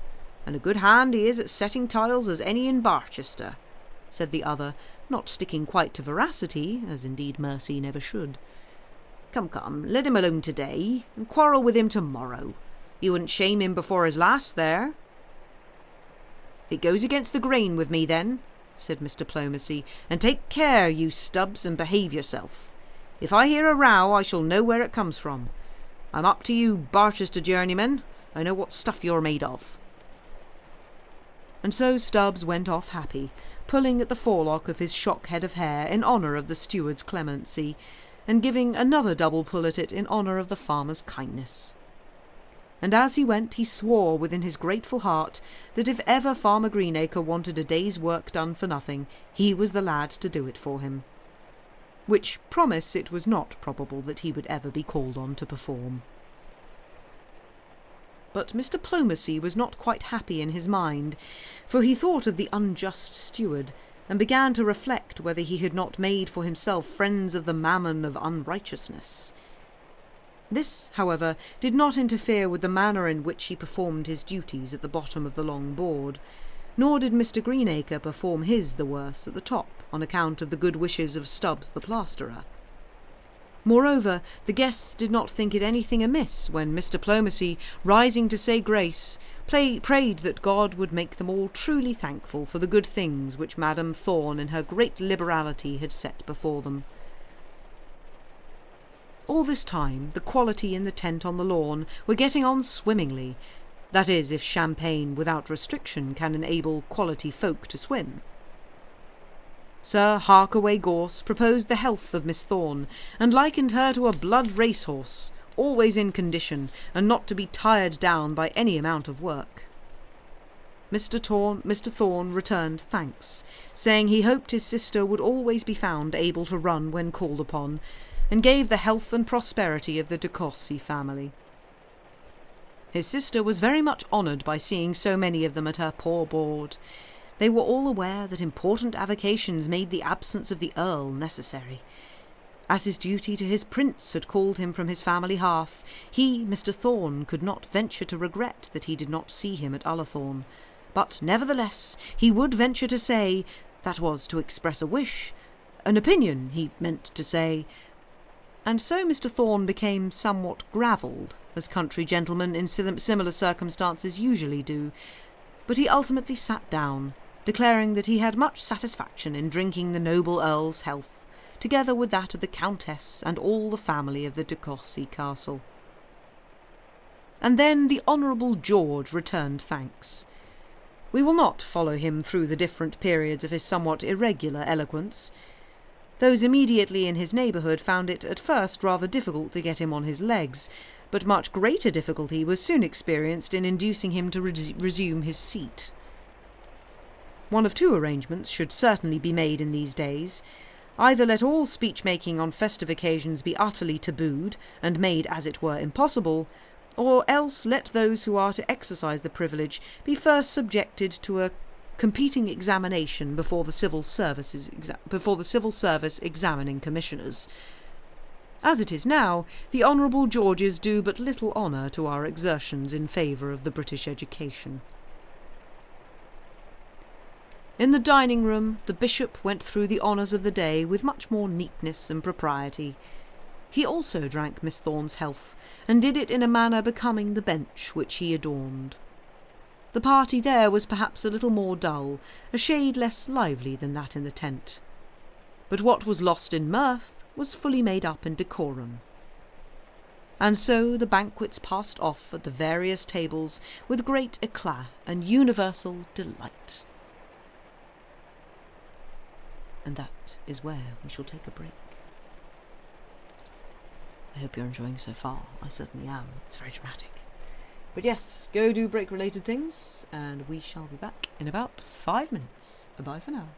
[SPEAKER 1] and a good hand he is at setting tiles as any in Barchester, said the other, not sticking quite to veracity, as indeed Mercy never should. Come, let him alone today, and quarrel with him tomorrow. You wouldn't shame him before his last there. It goes against the grain with me then, said Mr. Plomacy, and take care, you Stubbs, and behave yourself. If I hear a row, I shall know where it comes from. I'm up to you, Barchester journeyman. I know what stuff you're made of. And so Stubbs went off happy, pulling at the forelock of his shock head of hair in honour of the steward's clemency, and giving another double pull at it in honour of the farmer's kindness. And as he went, he swore within his grateful heart that if ever Farmer Greenacre wanted a day's work done for nothing, he was the lad to do it for him. Which promise it was not probable that he would ever be called on to perform. But Mr. Plomacy was not quite happy in his mind, for he thought of the unjust steward, and began to reflect whether he had not made for himself friends of the mammon of unrighteousness. This, however, did not interfere with the manner in which he performed his duties at the bottom of the long board, nor did Mr. Greenacre perform his the worse at the top, on account of the good wishes of Stubbs the plasterer. Moreover, the guests did not think it anything amiss when Mr. Plomacy, rising to say grace, prayed that God would make them all truly thankful for the good things which Madam Thorne in her great liberality had set before them. All this time the quality in the tent on the lawn were getting on swimmingly, that is, if champagne without restriction can enable quality folk to swim. Sir Harkaway Gorse proposed the health of Miss Thorne, and likened her to a blood racehorse, always in condition, and not to be tired down by any amount of work. Mr. Thorne returned thanks, saying he hoped his sister would always be found able to run when called upon, and gave the health and prosperity of the de Courcy family. His sister was very much honoured by seeing so many of them at her poor board. They were all aware that important avocations made the absence of the Earl necessary. As his duty to his prince had called him from his family hearth, he, Mr. Thorne, could not venture to regret that he did not see him at Ullathorne, but nevertheless he would venture to say, that was to express a wish, an opinion, he meant to say, and so Mr. Thorne became somewhat gravelled, as country gentlemen in similar circumstances usually do, but he ultimately sat down, declaring that he had much satisfaction in drinking the noble Earl's health, together with that of the Countess and all the family of the de Courcy castle. And then the Honourable George returned thanks. We will not follow him through the different periods of his somewhat irregular eloquence. Those immediately in his neighbourhood found it at first rather difficult to get him on his legs, but much greater difficulty was soon experienced in inducing him to resume his seat. One of two arrangements should certainly be made in these days. Either let all speech-making on festive occasions be utterly tabooed, and made, as it were, impossible, or else let those who are to exercise the privilege be first subjected to a competing examination before the civil service examining commissioners. As it is now, the Honourable Georges do but little honour to our exertions in favour of the British education. In the dining-room, the bishop went through the honours of the day with much more neatness and propriety. He also drank Miss Thorne's health, and did it in a manner becoming the bench which he adorned. The party there was perhaps a little more dull, a shade less lively than that in the tent. But what was lost in mirth was fully made up in decorum. And so the banquets passed off at the various tables with great eclat and universal delight. And that is where we shall take a break. I hope you're enjoying so far. I certainly am. It's very dramatic. But yes, go do break-related things, and we shall be back in about 5 minutes. Bye for now.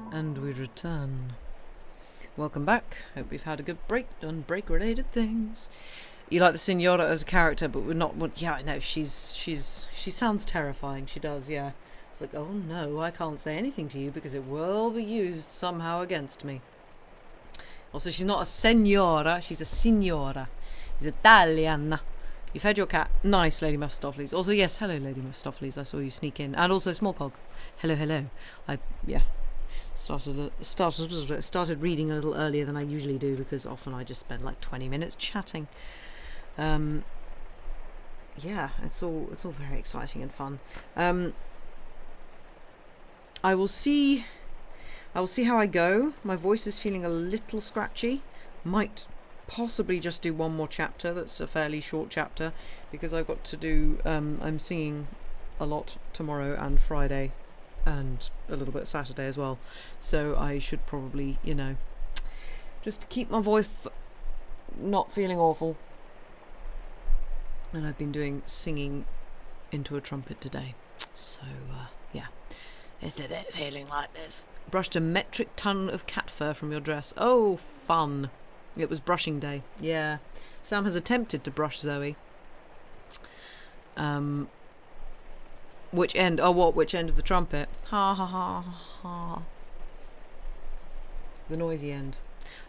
[SPEAKER 1] And we return. Welcome back. Hope we've had a good break on break-related things. You like the Signora as a character, but we're not. Yeah, I know. She sounds terrifying. She does. Yeah. It's like, oh no, I can't say anything to you because it will be used somehow against me. Also, she's not a Signora. She's a Signora. She's Italian. You fed your cat. Nice, Lady Mephistopheles. Also, yes, hello, Lady Mephistopheles. I saw you sneak in. And also, Smallcog. Hello. Started reading a little earlier than I usually do because often I just spend like 20 minutes chatting. Yeah, it's all very exciting and fun. I will see how I go. My voice is feeling a little scratchy. Might possibly just do one more chapter. That's a fairly short chapter because I've got to do. I'm singing a lot tomorrow and Friday, and a little bit Saturday as well. So I should probably, just keep my voice not feeling awful. And I've been doing singing into a trumpet today. So yeah, it's a bit feeling like this. Brushed a metric ton of cat fur from your dress. Oh, fun. It was brushing day. Yeah. Sam has attempted to brush Zoe. Which end? Oh, what? Which end of the trumpet? Ha ha ha ha. The noisy end.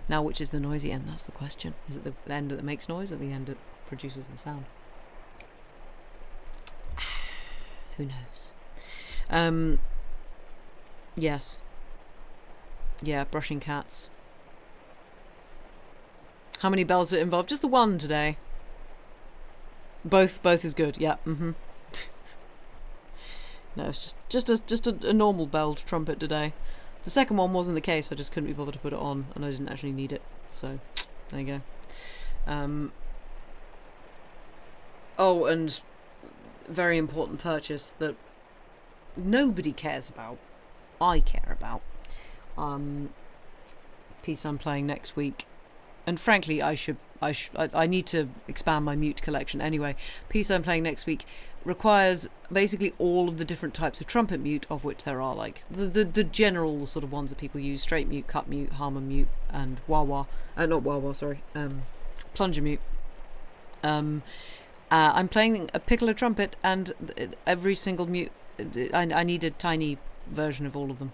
[SPEAKER 1] Now, which is the noisy end? That's the question. Is it the end that makes noise or the end that produces the sound? Who knows? Yes. Yeah, brushing cats. How many bells are involved? Just the one today. Both is good. Yeah. Mhm. No, it's just a normal belled trumpet today. The second one wasn't the case. I just couldn't be bothered to put it on, and I didn't actually need it. So there you go. Oh, and very important purchase that nobody cares about. I care about. Piece I'm playing next week, and frankly, I need to expand my mute collection anyway. Piece I'm playing next week requires basically all of the different types of trumpet mute, of which there are like the general sort of ones that people use: straight mute, cut mute, Harmon mute, and wah-wah. Not wah-wah, sorry. Plunger mute. I'm playing a piccolo trumpet, and every single mute. I need a tiny version of all of them.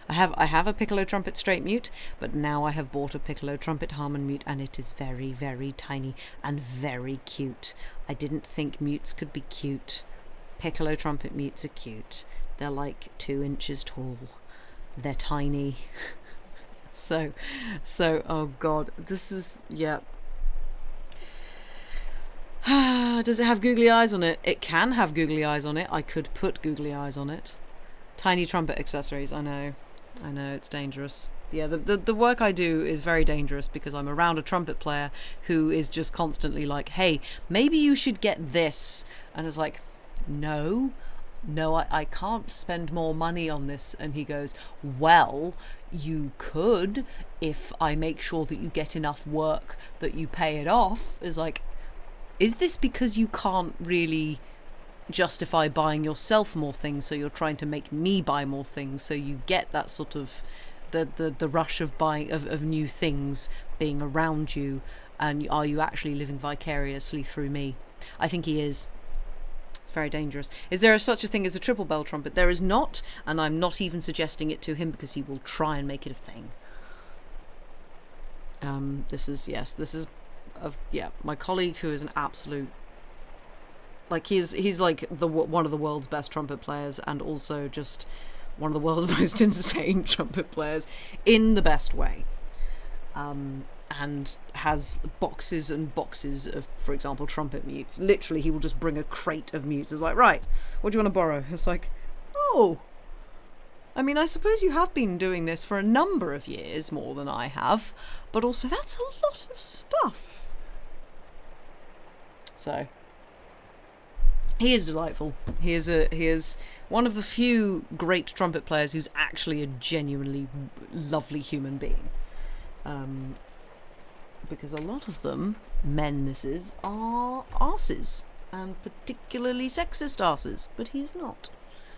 [SPEAKER 1] I have a piccolo trumpet straight mute, but now I have bought a piccolo trumpet harmon mute, and it is very, very tiny and very cute. I didn't think mutes could be cute. Piccolo trumpet mutes are cute. They're like 2 inches tall. They're tiny. so, oh god, this is, yeah. Does it have googly eyes on it? It can have googly eyes on it. I could put googly eyes on it. Tiny trumpet accessories, I know, it's dangerous. Yeah, the work I do is very dangerous because I'm around a trumpet player who is just constantly like, hey, maybe you should get this. And it's like, no, I can't spend more money on this. And he goes, well, you could if I make sure that you get enough work that you pay it off. Is like, is this because you can't really justify buying yourself more things, so you're trying to make me buy more things, so you get that sort of the rush of buying of new things being around you, and are you actually living vicariously through me? I think he is. It's very dangerous. Is there such a thing as a triple bell trumpet? There is not, and I'm not even suggesting it to him because he will try and make it a thing. This is my colleague who is an absolute, like, he's like one of the world's best trumpet players, and also just one of the world's most insane trumpet players in the best way, and has boxes and boxes of, for example, trumpet mutes. Literally, he will just bring a crate of mutes. It's like, right, what do you want to borrow? It's like, oh, I mean, I suppose you have been doing this for a number of years, more than I have, but also that's a lot of stuff. So he is delightful. He is one of the few great trumpet players who's actually a genuinely lovely human being. Because a lot of them, men this is, are arses, and particularly sexist arses, but he's not.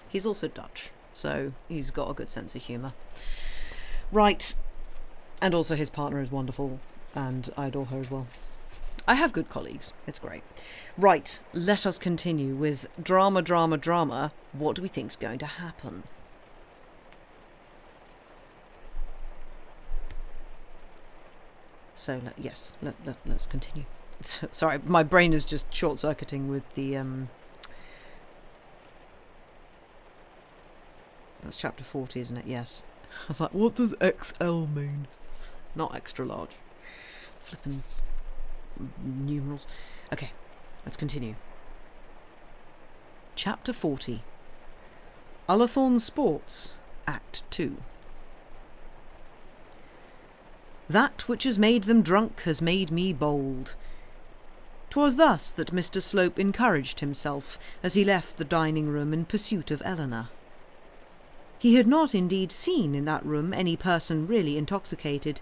[SPEAKER 1] He's also Dutch, so he's got a good sense of humour. Right, and also his partner is wonderful, and I adore her as well. I have good colleagues. It's great. Right, let us continue with drama. What do we think's going to happen? So, let's continue. Sorry, my brain is just short-circuiting with the... That's chapter 40, isn't it? Yes. I was like, what does XL mean? Not extra large. Flippin' numerals. Okay, let's continue. Chapter 40. Ullathorne Sports, Act 2. That which has made them drunk has made me bold. 'Twas thus that Mr. Slope encouraged himself as he left the dining-room in pursuit of Eleanor. He had not indeed seen in that room any person really intoxicated,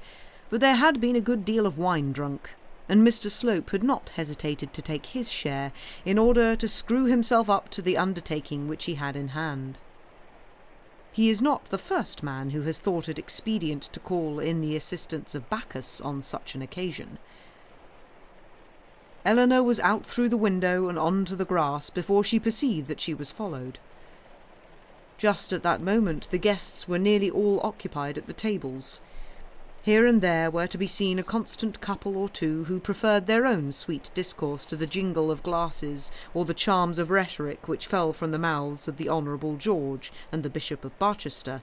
[SPEAKER 1] but there had been a good deal of wine drunk, and Mr. Slope had not hesitated to take his share in order to screw himself up to the undertaking which he had in hand. He is not the first man who has thought it expedient to call in the assistance of Bacchus on such an occasion. Eleanor was out through the window and on to the grass before she perceived that she was followed. Just at that moment the guests were nearly all occupied at the tables. Here and there were to be seen a constant couple or two who preferred their own sweet discourse to the jingle of glasses or the charms of rhetoric which fell from the mouths of the Honourable George and the Bishop of Barchester,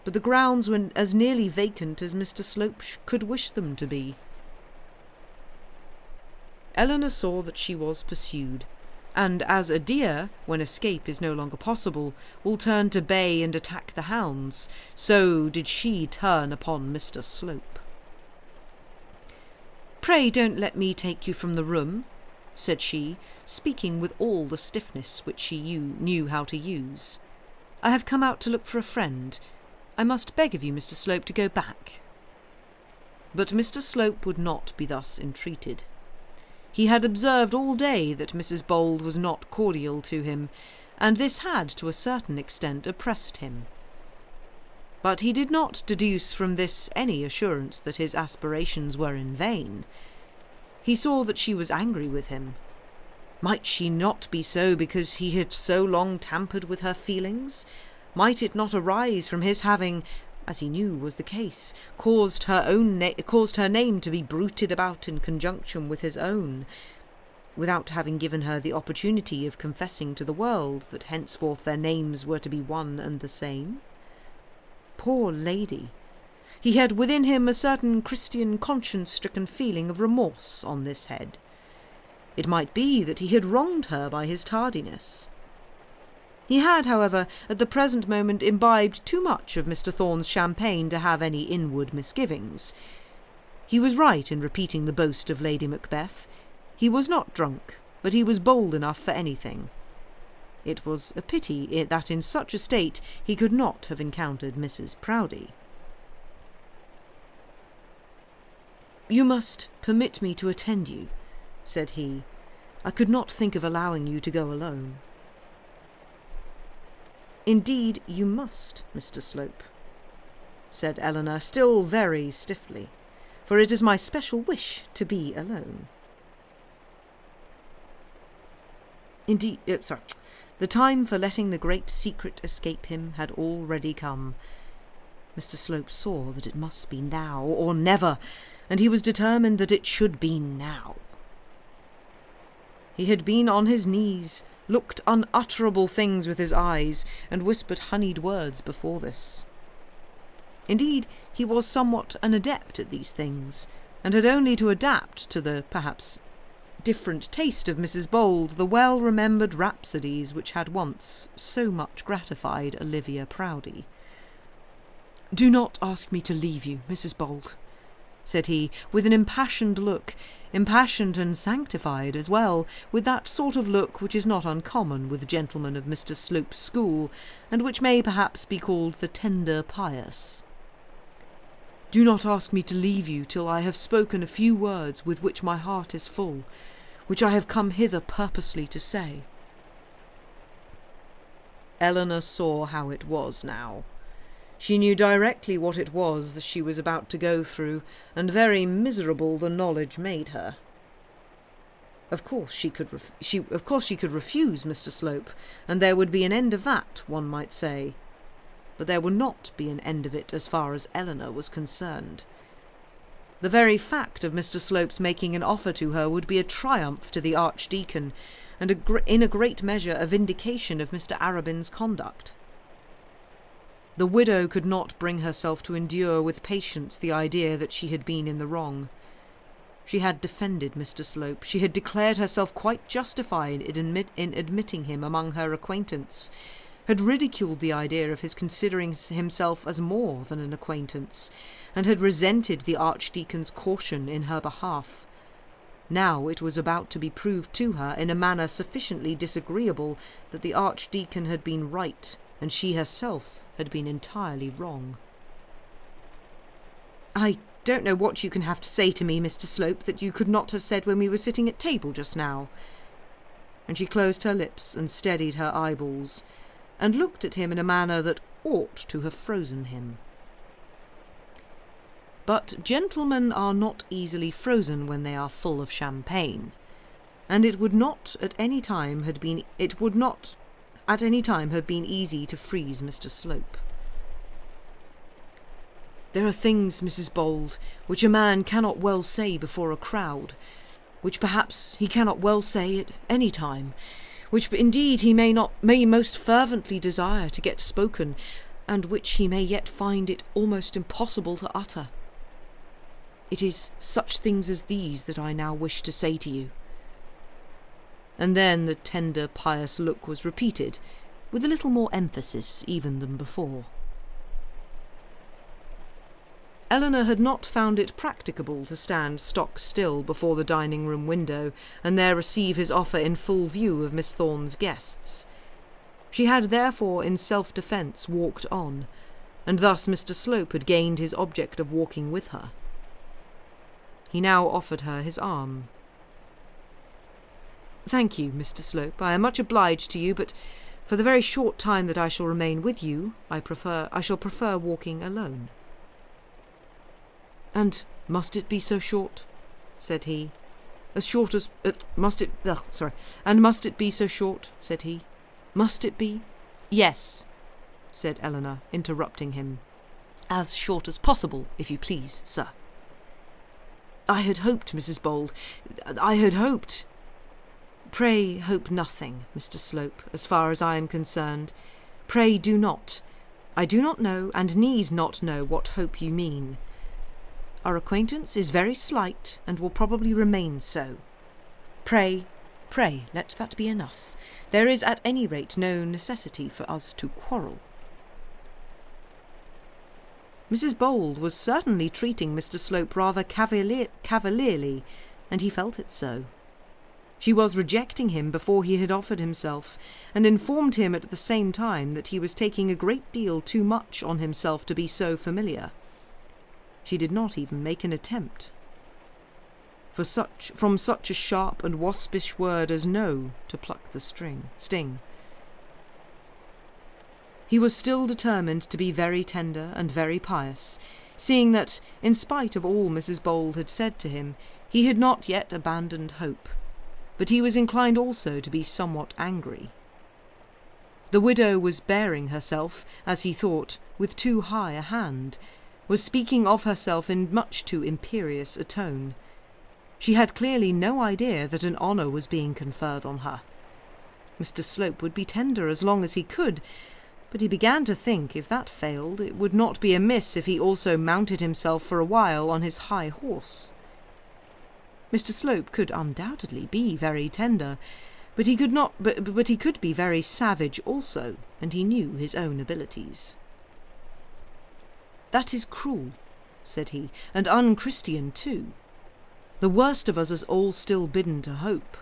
[SPEAKER 1] but the grounds were as nearly vacant as Mr. Slope could wish them to be. Eleanor saw that she was pursued, and as a deer, when escape is no longer possible, will turn to bay and attack the hounds, so did she turn upon Mr. Slope. "Pray don't let me take you from the room," said she, speaking with all the stiffness which she knew how to use. "I have come out to look for a friend. I must beg of you, Mr. Slope, to go back." But Mr. Slope would not be thus entreated. He had observed all day that Mrs. Bold was not cordial to him, and this had to a certain extent oppressed him. But he did not deduce from this any assurance that his aspirations were in vain. He saw that she was angry with him. Might she not be so because he had so long tampered with her feelings? Might it not arise from his having, as he knew was the case, caused her name to be bruited about in conjunction with his own, without having given her the opportunity of confessing to the world that henceforth their names were to be one and the same? Poor lady! He had within him a certain Christian conscience-stricken feeling of remorse on this head. It might be that he had wronged her by his tardiness. He had, however, at the present moment imbibed too much of Mr. Thorne's champagne to have any inward misgivings. He was right in repeating the boast of Lady Macbeth. He was not drunk, but he was bold enough for anything. It was a pity that in such a state he could not have encountered Mrs. Proudie. "You must permit me to attend you," said he. "I could not think of allowing you to go alone." "Indeed you must, Mr. Slope," said Eleanor, still very stiffly, "for it is my special wish to be alone." Indeed, the time for letting the great secret escape him had already come. Mr. Slope saw that it must be now or never, and he was determined that it should be now. He had been on his knees, looked unutterable things with his eyes, and whispered honeyed words before this. Indeed, he was somewhat an adept at these things, and had only to adapt to the, perhaps, different taste of Mrs. Bold the well-remembered rhapsodies which had once so much gratified Olivia Proudie. "Do not ask me to leave you, Mrs. Bold," said he, with an impassioned look, impassioned and sanctified as well, with that sort of look which is not uncommon with gentlemen of Mr. Slope's school, and which may perhaps be called the tender pious. "Do not ask me to leave you till I have spoken a few words with which my heart is full, which I have come hither purposely to say." Eleanor saw how it was now. She knew directly what it was that she was about to go through, and very miserable the knowledge made her. Of course she could refuse Mr. Slope, and there would be an end of that, one might say. But there would not be an end of it as far as Eleanor was concerned. The very fact of Mr. Slope's making an offer to her would be a triumph to the Archdeacon, and in a great measure a vindication of Mr. Arabin's conduct. The widow could not bring herself to endure with patience the idea that she had been in the wrong. She had defended Mr. Slope. She had declared herself quite justified in admitting him among her acquaintance, had ridiculed the idea of his considering himself as more than an acquaintance, and had resented the Archdeacon's caution in her behalf. Now it was about to be proved to her in a manner sufficiently disagreeable that the Archdeacon had been right, and she herself had been entirely wrong. "I don't know what you can have to say to me, Mr. Slope, that you could not have said when we were sitting at table just now." And she closed her lips and steadied her eyeballs, and looked at him in a manner that ought to have frozen him. But gentlemen are not easily frozen when they are full of champagne, and it would not at any time have been easy to freeze Mr. Slope. "There are things, Mrs. Bold, which a man cannot well say before a crowd, which perhaps he cannot well say at any time, which indeed he may most fervently desire to get spoken, and which he may yet find it almost impossible to utter. It is such things as these that I now wish to say to you." And then the tender, pious look was repeated, with a little more emphasis even than before. Eleanor had not found it practicable to stand stock still before the dining-room window, and there receive his offer in full view of Miss Thorne's guests. She had therefore in self-defence walked on, and thus Mr. Slope had gained his object of walking with her. He now offered her his arm. "Thank you, Mr. Slope. I am much obliged to you, but for the very short time that I shall remain with you, I shall prefer walking alone." "And must it be so short?" said he. As short as... must it... sorry. And must it be so short? Said he. Must it be? Yes, said Eleanor, interrupting him. As short as possible, if you please, sir. I had hoped, Mrs. Bold, I had hoped... Pray hope nothing, Mr. Slope, as far as I am concerned. Pray do not. I do not know, and need not know, what hope you mean. Our acquaintance is very slight, and will probably remain so. Pray, let that be enough. There is at any rate no necessity for us to quarrel. Mrs. Bold was certainly treating Mr. Slope rather cavalierly, and he felt it so. She was rejecting him before he had offered himself, and informed him at the same time that he was taking a great deal too much on himself to be so familiar. She did not even make an attempt. From such a sharp and waspish word as no to pluck the sting. He was still determined to be very tender and very pious, seeing that, in spite of all Mrs. Bold had said to him, he had not yet abandoned hope. But he was inclined also to be somewhat angry. The widow was bearing herself, as he thought, with too high a hand, was speaking of herself in much too imperious a tone. She had clearly no idea that an honour was being conferred on her. Mr. Slope would be tender as long as he could, but he began to think if that failed it would not be amiss if he also mounted himself for a while on his high horse. Mr. Slope could undoubtedly be very tender, but he could be very savage also, and he knew his own abilities. That is cruel, said he, and unchristian too. The worst of us is all still bidden to hope.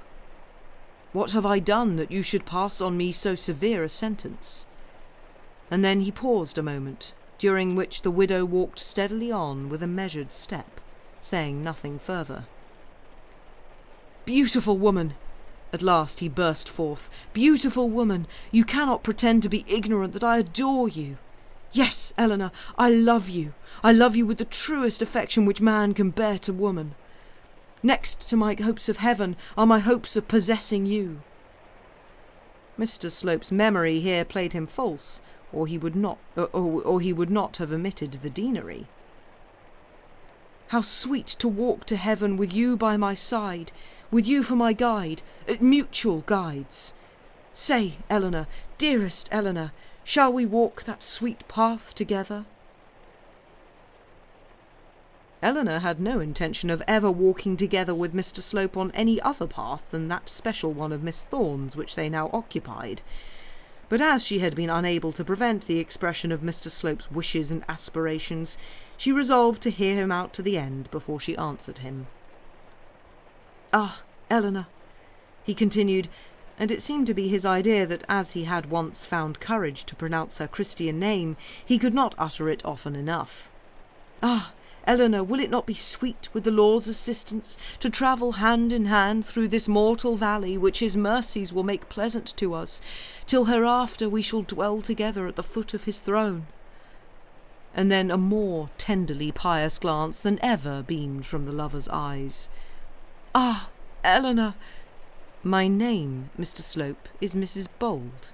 [SPEAKER 1] What have I done that you should pass on me so severe a sentence? And then he paused a moment, during which the widow walked steadily on with a measured step, saying nothing further. Beautiful woman! At last he burst forth. Beautiful woman! You cannot pretend to be ignorant that I adore you. Yes, Eleanor, I love you. I love you with the truest affection which man can bear to woman. Next to my hopes of heaven are my hopes of possessing you. Mr. Slope's memory here played him false, or he would not have omitted the deanery. How sweet to walk to heaven with you by my side, with you for my guide, mutual guides. Say, Eleanor, dearest Eleanor, shall we walk that sweet path together? Eleanor had no intention of ever walking together with Mr. Slope on any other path than that special one of Miss Thorne's which they now occupied. But as she had been unable to prevent the expression of Mr. Slope's wishes and aspirations, she resolved to hear him out to the end before she answered him. Ah, Eleanor, he continued, and it seemed to be his idea that as he had once found courage to pronounce her Christian name, he could not utter it often enough. Ah, Eleanor, will it not be sweet, with the Lord's assistance, to travel hand in hand through this mortal valley which his mercies will make pleasant to us, till hereafter we shall dwell together at the foot of his throne? And then a more tenderly pious glance than ever beamed from the lover's eyes. Ah, Eleanor! My name, Mr. Slope, is Mrs. Bold,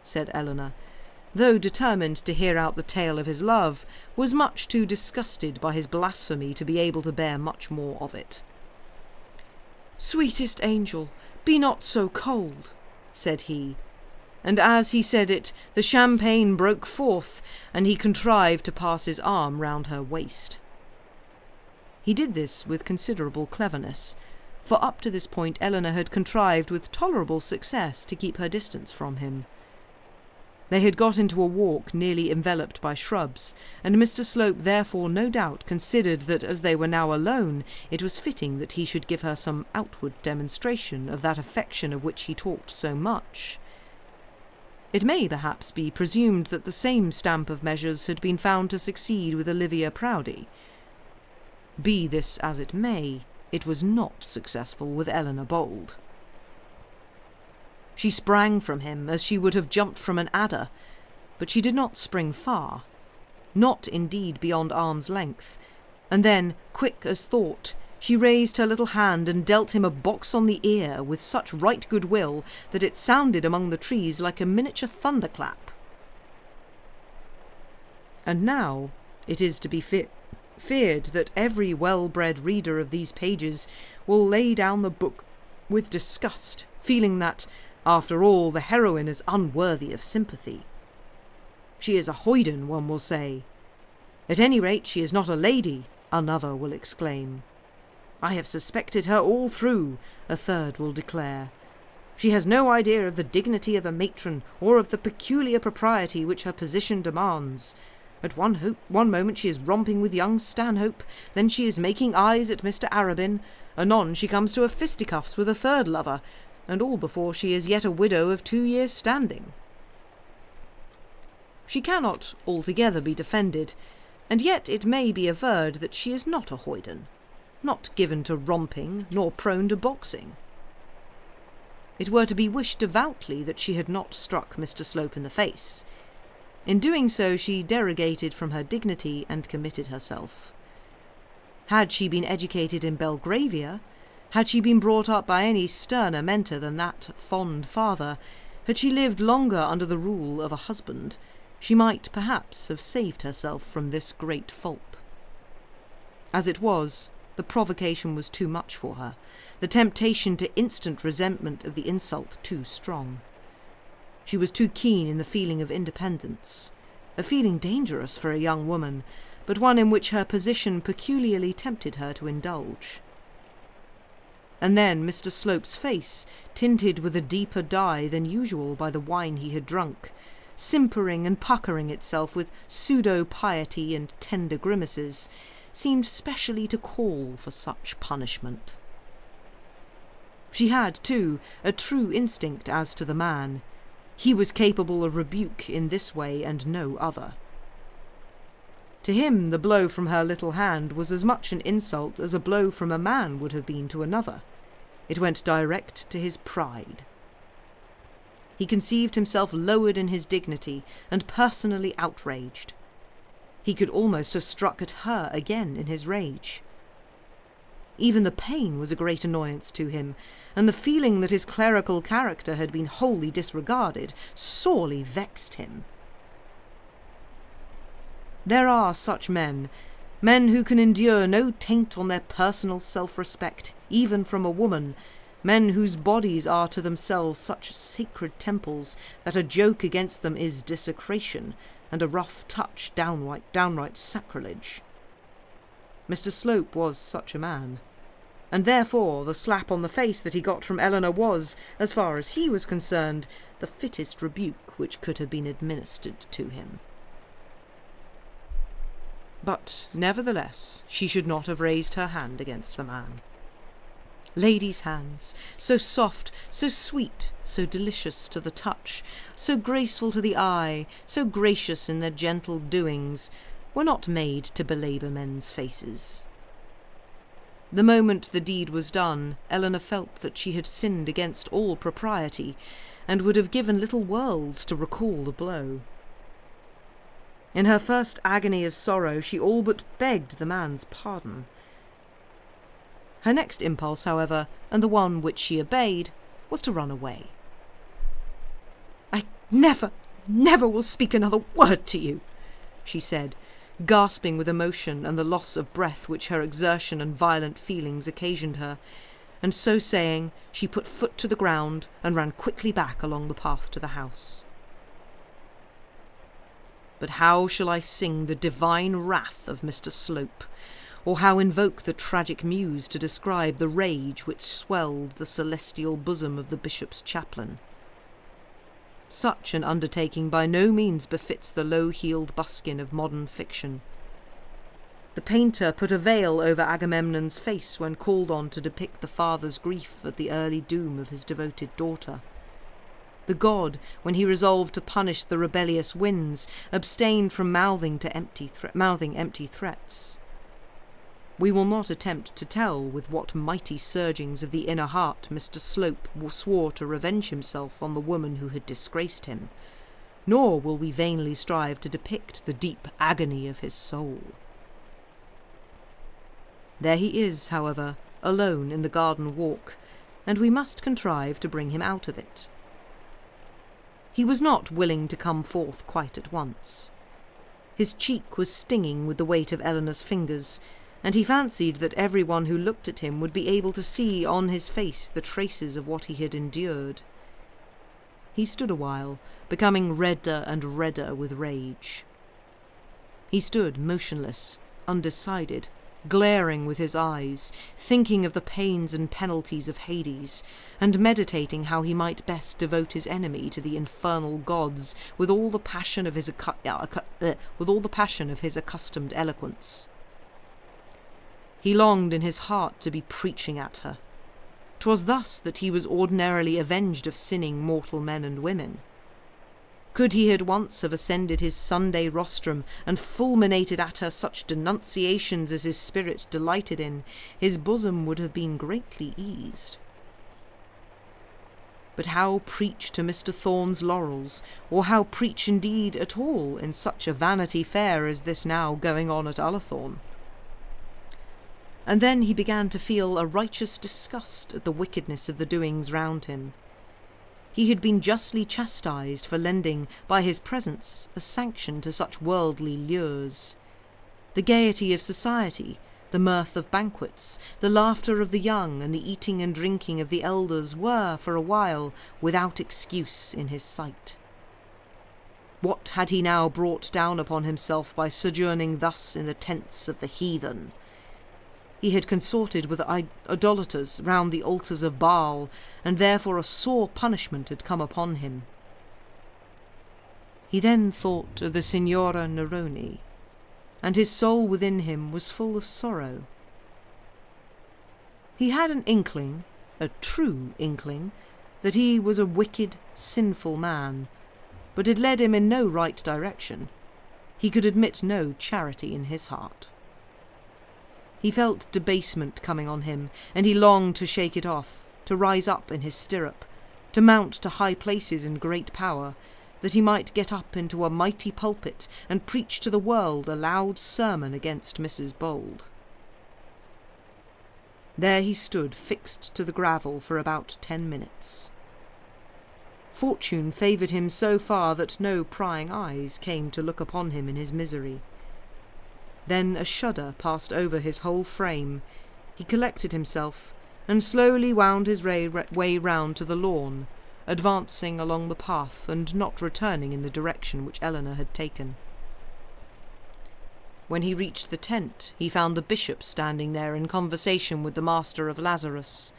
[SPEAKER 1] said Eleanor, though determined to hear out the tale of his love, was much too disgusted by his blasphemy to be able to bear much more of it. Sweetest angel, be not so cold, said he, and as he said it, the champagne broke forth, and he contrived to pass his arm round her waist. He did this with considerable cleverness, for up to this point Eleanor had contrived with tolerable success to keep her distance from him. They had got into a walk nearly enveloped by shrubs, and Mr. Slope therefore no doubt considered that as they were now alone, it was fitting that he should give her some outward demonstration of that affection of which he talked so much. It may perhaps be presumed that the same stamp of measures had been found to succeed with Olivia Proudie. Be this as it may, it was not successful with Eleanor Bold. She sprang from him as she would have jumped from an adder, but she did not spring far, not indeed beyond arm's length, and then, quick as thought, She raised her little hand and dealt him a box on the ear with such right good will that it sounded among the trees like a miniature thunderclap. And now it is to be feared that every well-bred reader of these pages will lay down the book with disgust, feeling that, after all, the heroine is unworthy of sympathy. She is a hoyden, one will say. At any rate, she is not a lady, another will exclaim. I have suspected her all through, a third will declare. She has no idea of the dignity of a matron or of the peculiar propriety which her position demands. At one moment she is romping with young Stanhope, then she is making eyes at Mr. Arabin, anon she comes to a fisticuffs with a third lover, and all before she is yet a widow of 2 years' standing. She cannot altogether be defended, and yet it may be averred that she is not a hoyden, not given to romping, nor prone to boxing. It were to be wished devoutly that she had not struck Mr. Slope in the face. In doing so she derogated from her dignity and committed herself. Had she been educated in Belgravia, had she been brought up by any sterner mentor than that fond father, had she lived longer under the rule of a husband, she might perhaps have saved herself from this great fault. As it was, the provocation was too much for her, the temptation to instant resentment of the insult too strong. She was too keen in the feeling of independence, a feeling dangerous for a young woman, but one in which her position peculiarly tempted her to indulge. And then Mr. Slope's face, tinted with a deeper dye than usual by the wine he had drunk, simpering and puckering itself with pseudo-piety and tender grimaces, seemed specially to call for such punishment. She had, too, a true instinct as to the man. He was capable of rebuke in this way and no other. To him the blow from her little hand was as much an insult as a blow from a man would have been to another. It went direct to his pride. He conceived himself lowered in his dignity and personally outraged. He could almost have struck at her again in his rage. Even the pain was a great annoyance to him, and the feeling that his clerical character had been wholly disregarded sorely vexed him. There are such men who can endure no taint on their personal self-respect, even from a woman, men whose bodies are to themselves such sacred temples that a joke against them is desecration, and a rough touch downright sacrilege. Mr. Slope was such a man, and therefore the slap on the face that he got from Eleanor was, as far as he was concerned, the fittest rebuke which could have been administered to him. But, nevertheless, she should not have raised her hand against the man. Ladies' hands, so soft, so sweet, so delicious to the touch, so graceful to the eye, so gracious in their gentle doings, were not made to belabour men's faces. The moment the deed was done, Eleanor felt that she had sinned against all propriety, and would have given little worlds to recall the blow. In her first agony of sorrow, she all but begged the man's pardon. Her next impulse, however, and the one which she obeyed, was to run away. "I never will speak another word to you," she said, gasping with emotion and the loss of breath which her exertion and violent feelings occasioned her, and so saying, she put foot to the ground and ran quickly back along the path to the house. But how shall I sing the divine wrath of Mr. Slope, or how invoke the tragic muse to describe the rage which swelled the celestial bosom of the bishop's chaplain? Such an undertaking by no means befits the low-heeled buskin of modern fiction. The painter put a veil over Agamemnon's face when called on to depict the father's grief at the early doom of his devoted daughter. The god, when he resolved to punish the rebellious winds, abstained from mouthing empty threats. We will not attempt to tell with what mighty surgings of the inner heart Mr. Slope swore to revenge himself on the woman who had disgraced him, nor will we vainly strive to depict the deep agony of his soul.
[SPEAKER 2] There he is, however, alone in the garden walk, and we must contrive to bring him out of it. He was not willing to come forth quite at once. His cheek was stinging with the weight of Eleanor's fingers, and he fancied that everyone who looked at him would be able to see on his face the traces of what he had endured. He stood a while, becoming redder and redder with rage. He stood motionless, undecided, glaring with his eyes, thinking of the pains and penalties of Hades, and meditating how he might best devote his enemy to the infernal gods with all the passion of his accustomed eloquence. He longed in his heart to be preaching at her. 'Twas thus that he was ordinarily avenged of sinning mortal men and women. Could he at once have ascended his Sunday rostrum and fulminated at her such denunciations as his spirit delighted in, his bosom would have been greatly eased. But how preach to Mr. Thorne's laurels, or how preach indeed at all in such a Vanity Fair as this now going on at Ullathorne? And then he began to feel a righteous disgust at the wickedness of the doings round him. He had been justly chastised for lending, by his presence, a sanction to such worldly lures. The gaiety of society, the mirth of banquets, the laughter of the young, and the eating and drinking of the elders were, for a while, without excuse in his sight. What had he now brought down upon himself by sojourning thus in the tents of the heathen? He had consorted with idolaters round the altars of Baal, and therefore a sore punishment had come upon him. He then thought of the Signora Neroni, and his soul within him was full of sorrow. He had an inkling, a true inkling, that he was a wicked, sinful man, but it led him in no right direction. He could admit no charity in his heart. He felt debasement coming on him, and he longed to shake it off, to rise up in his stirrup, to mount to high places in great power, that he might get up into a mighty pulpit and preach to the world a loud sermon against Mrs. Bold. There he stood fixed to the gravel for about 10 minutes. Fortune favoured him so far that no prying eyes came to look upon him in his misery. Then a shudder passed over his whole frame. He collected himself, and slowly wound his way round to the lawn, advancing along the path and not returning in the direction which Eleanor had taken. When he reached the tent, he found the bishop standing there in conversation with the master of Lazarus.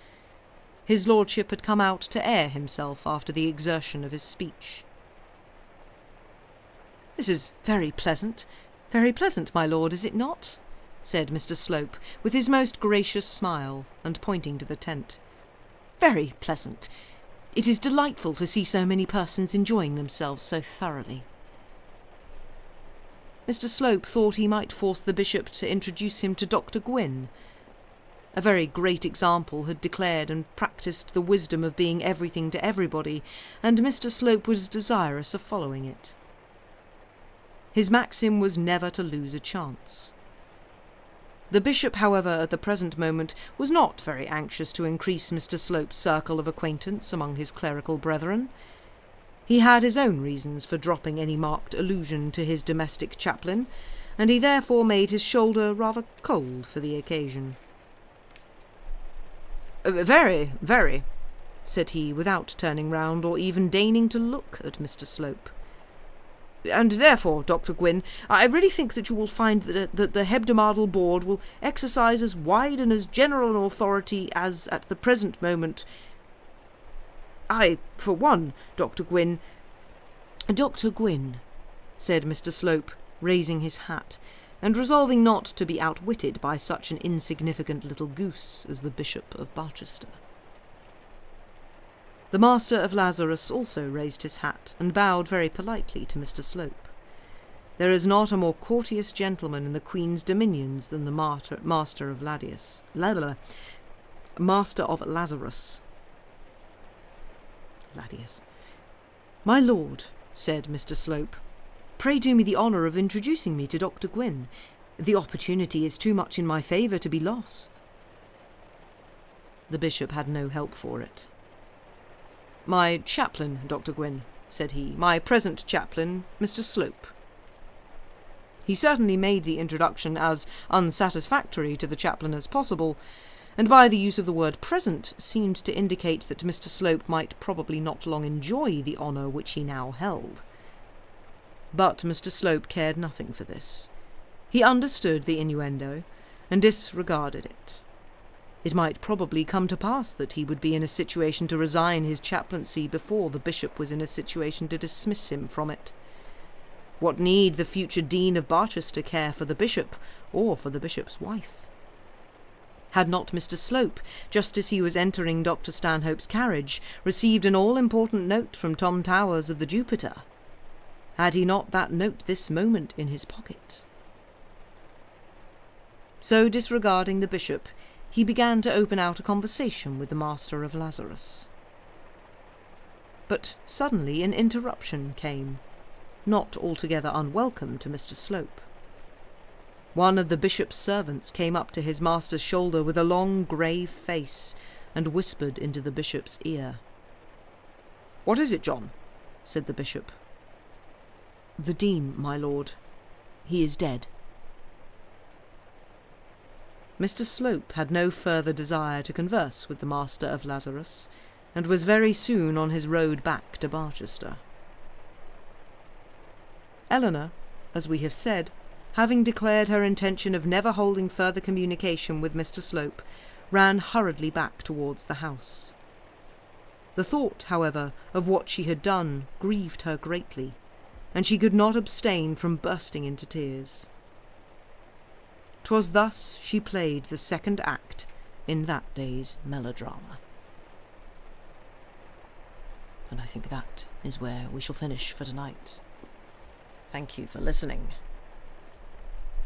[SPEAKER 2] His lordship had come out to air himself after the exertion of his speech. "This is very pleasant, my lord, is it not?" said Mr. Slope, with his most gracious smile, and pointing to the tent. "Very pleasant. It is delightful to see so many persons enjoying themselves so thoroughly." Mr. Slope thought he might force the bishop to introduce him to Dr. Gwynne. A very great example had declared and practised the wisdom of being everything to everybody, and Mr. Slope was desirous of following it. His maxim was never to lose a chance. The bishop, however, at the present moment was not very anxious to increase Mr. Slope's circle of acquaintance among his clerical brethren. He had his own reasons for dropping any marked allusion to his domestic chaplain, and he therefore made his shoulder rather cold for the occasion. Very, very," said he, without turning round or even deigning to look at Mr. Slope. "And therefore, Dr. Gwynne, I really think that you will find that the hebdomadal board will exercise as wide and as general an authority as at the present moment. I, for one, Dr. Gwynne—" "Dr. Gwynne," said Mr. Slope, raising his hat, and resolving not to be outwitted by such an insignificant little goose as the Bishop of Barchester. The Master of Lazarus also raised his hat and bowed very politely to Mr. Slope. There is not a more courteous gentleman in the Queen's dominions than the Master of Lazarus. "My lord," said Mr. Slope, "pray do me the honour of introducing me to Dr. Gwynne. The opportunity is too much in my favour to be lost. The bishop had no help for it. "My chaplain, Dr. Gwyn," said he. "My present chaplain, Mr. Slope." He certainly made the introduction as unsatisfactory to the chaplain as possible, and by the use of the word present seemed to indicate that Mr. Slope might probably not long enjoy the honour which he now held. But Mr. Slope cared nothing for this. He understood the innuendo, and disregarded it. It might probably come to pass that he would be in a situation to resign his chaplaincy before the bishop was in a situation to dismiss him from it. What need the future Dean of Barchester care for the bishop, or for the bishop's wife? Had not Mr. Slope, just as he was entering Dr. Stanhope's carriage, received an all-important note from Tom Towers of the Jupiter? Had he not that note this moment in his pocket? So, disregarding the bishop, he began to open out a conversation with the Master of Lazarus. But suddenly an interruption came, not altogether unwelcome to Mr. Slope. One of the bishop's servants came up to his master's shoulder with a long grave face, and whispered into the bishop's ear. "What is it, John?" said the bishop. "The Dean, my lord. He is dead." Mr. Slope had no further desire to converse with the Master of Lazarus, and was very soon on his road back to Barchester. Eleanor, as we have said, having declared her intention of never holding further communication with Mr. Slope, ran hurriedly back towards the house. The thought, however, of what she had done grieved her greatly, and she could not abstain from bursting into tears. 'Twas thus she played the second act in that day's melodrama. And I think that is where we shall finish for tonight. Thank you for listening.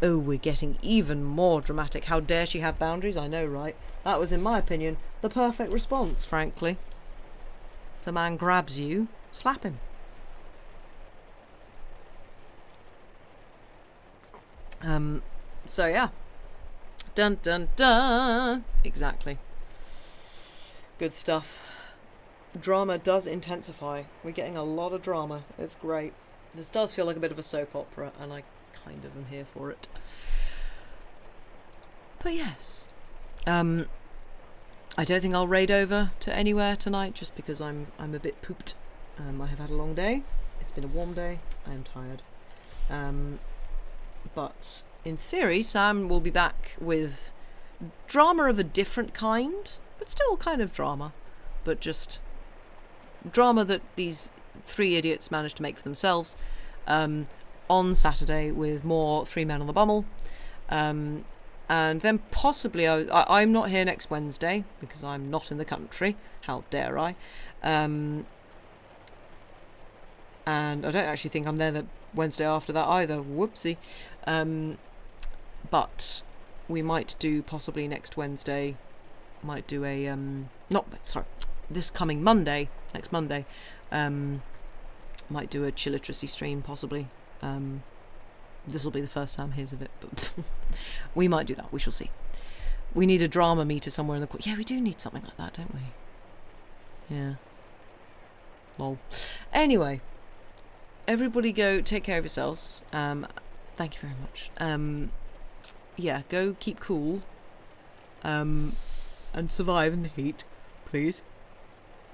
[SPEAKER 2] Oh, we're getting even more dramatic. How dare she have boundaries? I know, right? That was, in my opinion, the perfect response, frankly. If a man grabs you, slap him. So yeah. Dun dun dun! Exactly. Good stuff. Drama does intensify. We're getting a lot of drama. It's great. This does feel like a bit of a soap opera, and I kind of am here for it. But yes. I don't think I'll raid over to anywhere tonight, just because I'm a bit pooped. I have had a long day. It's been a warm day. I am tired. But in theory, Sam will be back with drama of a different kind, but still kind of drama. But just drama that these three idiots managed to make for themselves on Saturday, with more Three Men on the Bummel. And then possibly, I'm not here next Wednesday because I'm not in the country. How dare I? And I don't actually think I'm there the Wednesday after that either. Whoopsie. But we might do possibly next Wednesday. Might do a this coming Monday, next Monday. Might do a Chillitracy stream possibly. This will be the first Sam hears of it, but we might do that. We shall see. We need a drama meter somewhere in the yeah, we do need something like that, don't we? Yeah. Lol. Anyway, everybody go take care of yourselves. Thank you very much. Yeah, go keep cool. And survive in the heat, please.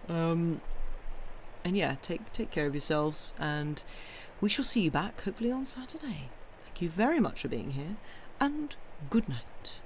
[SPEAKER 2] And yeah, take care of yourselves, and we shall see you back hopefully on Saturday. Thank you very much for being here, and good night.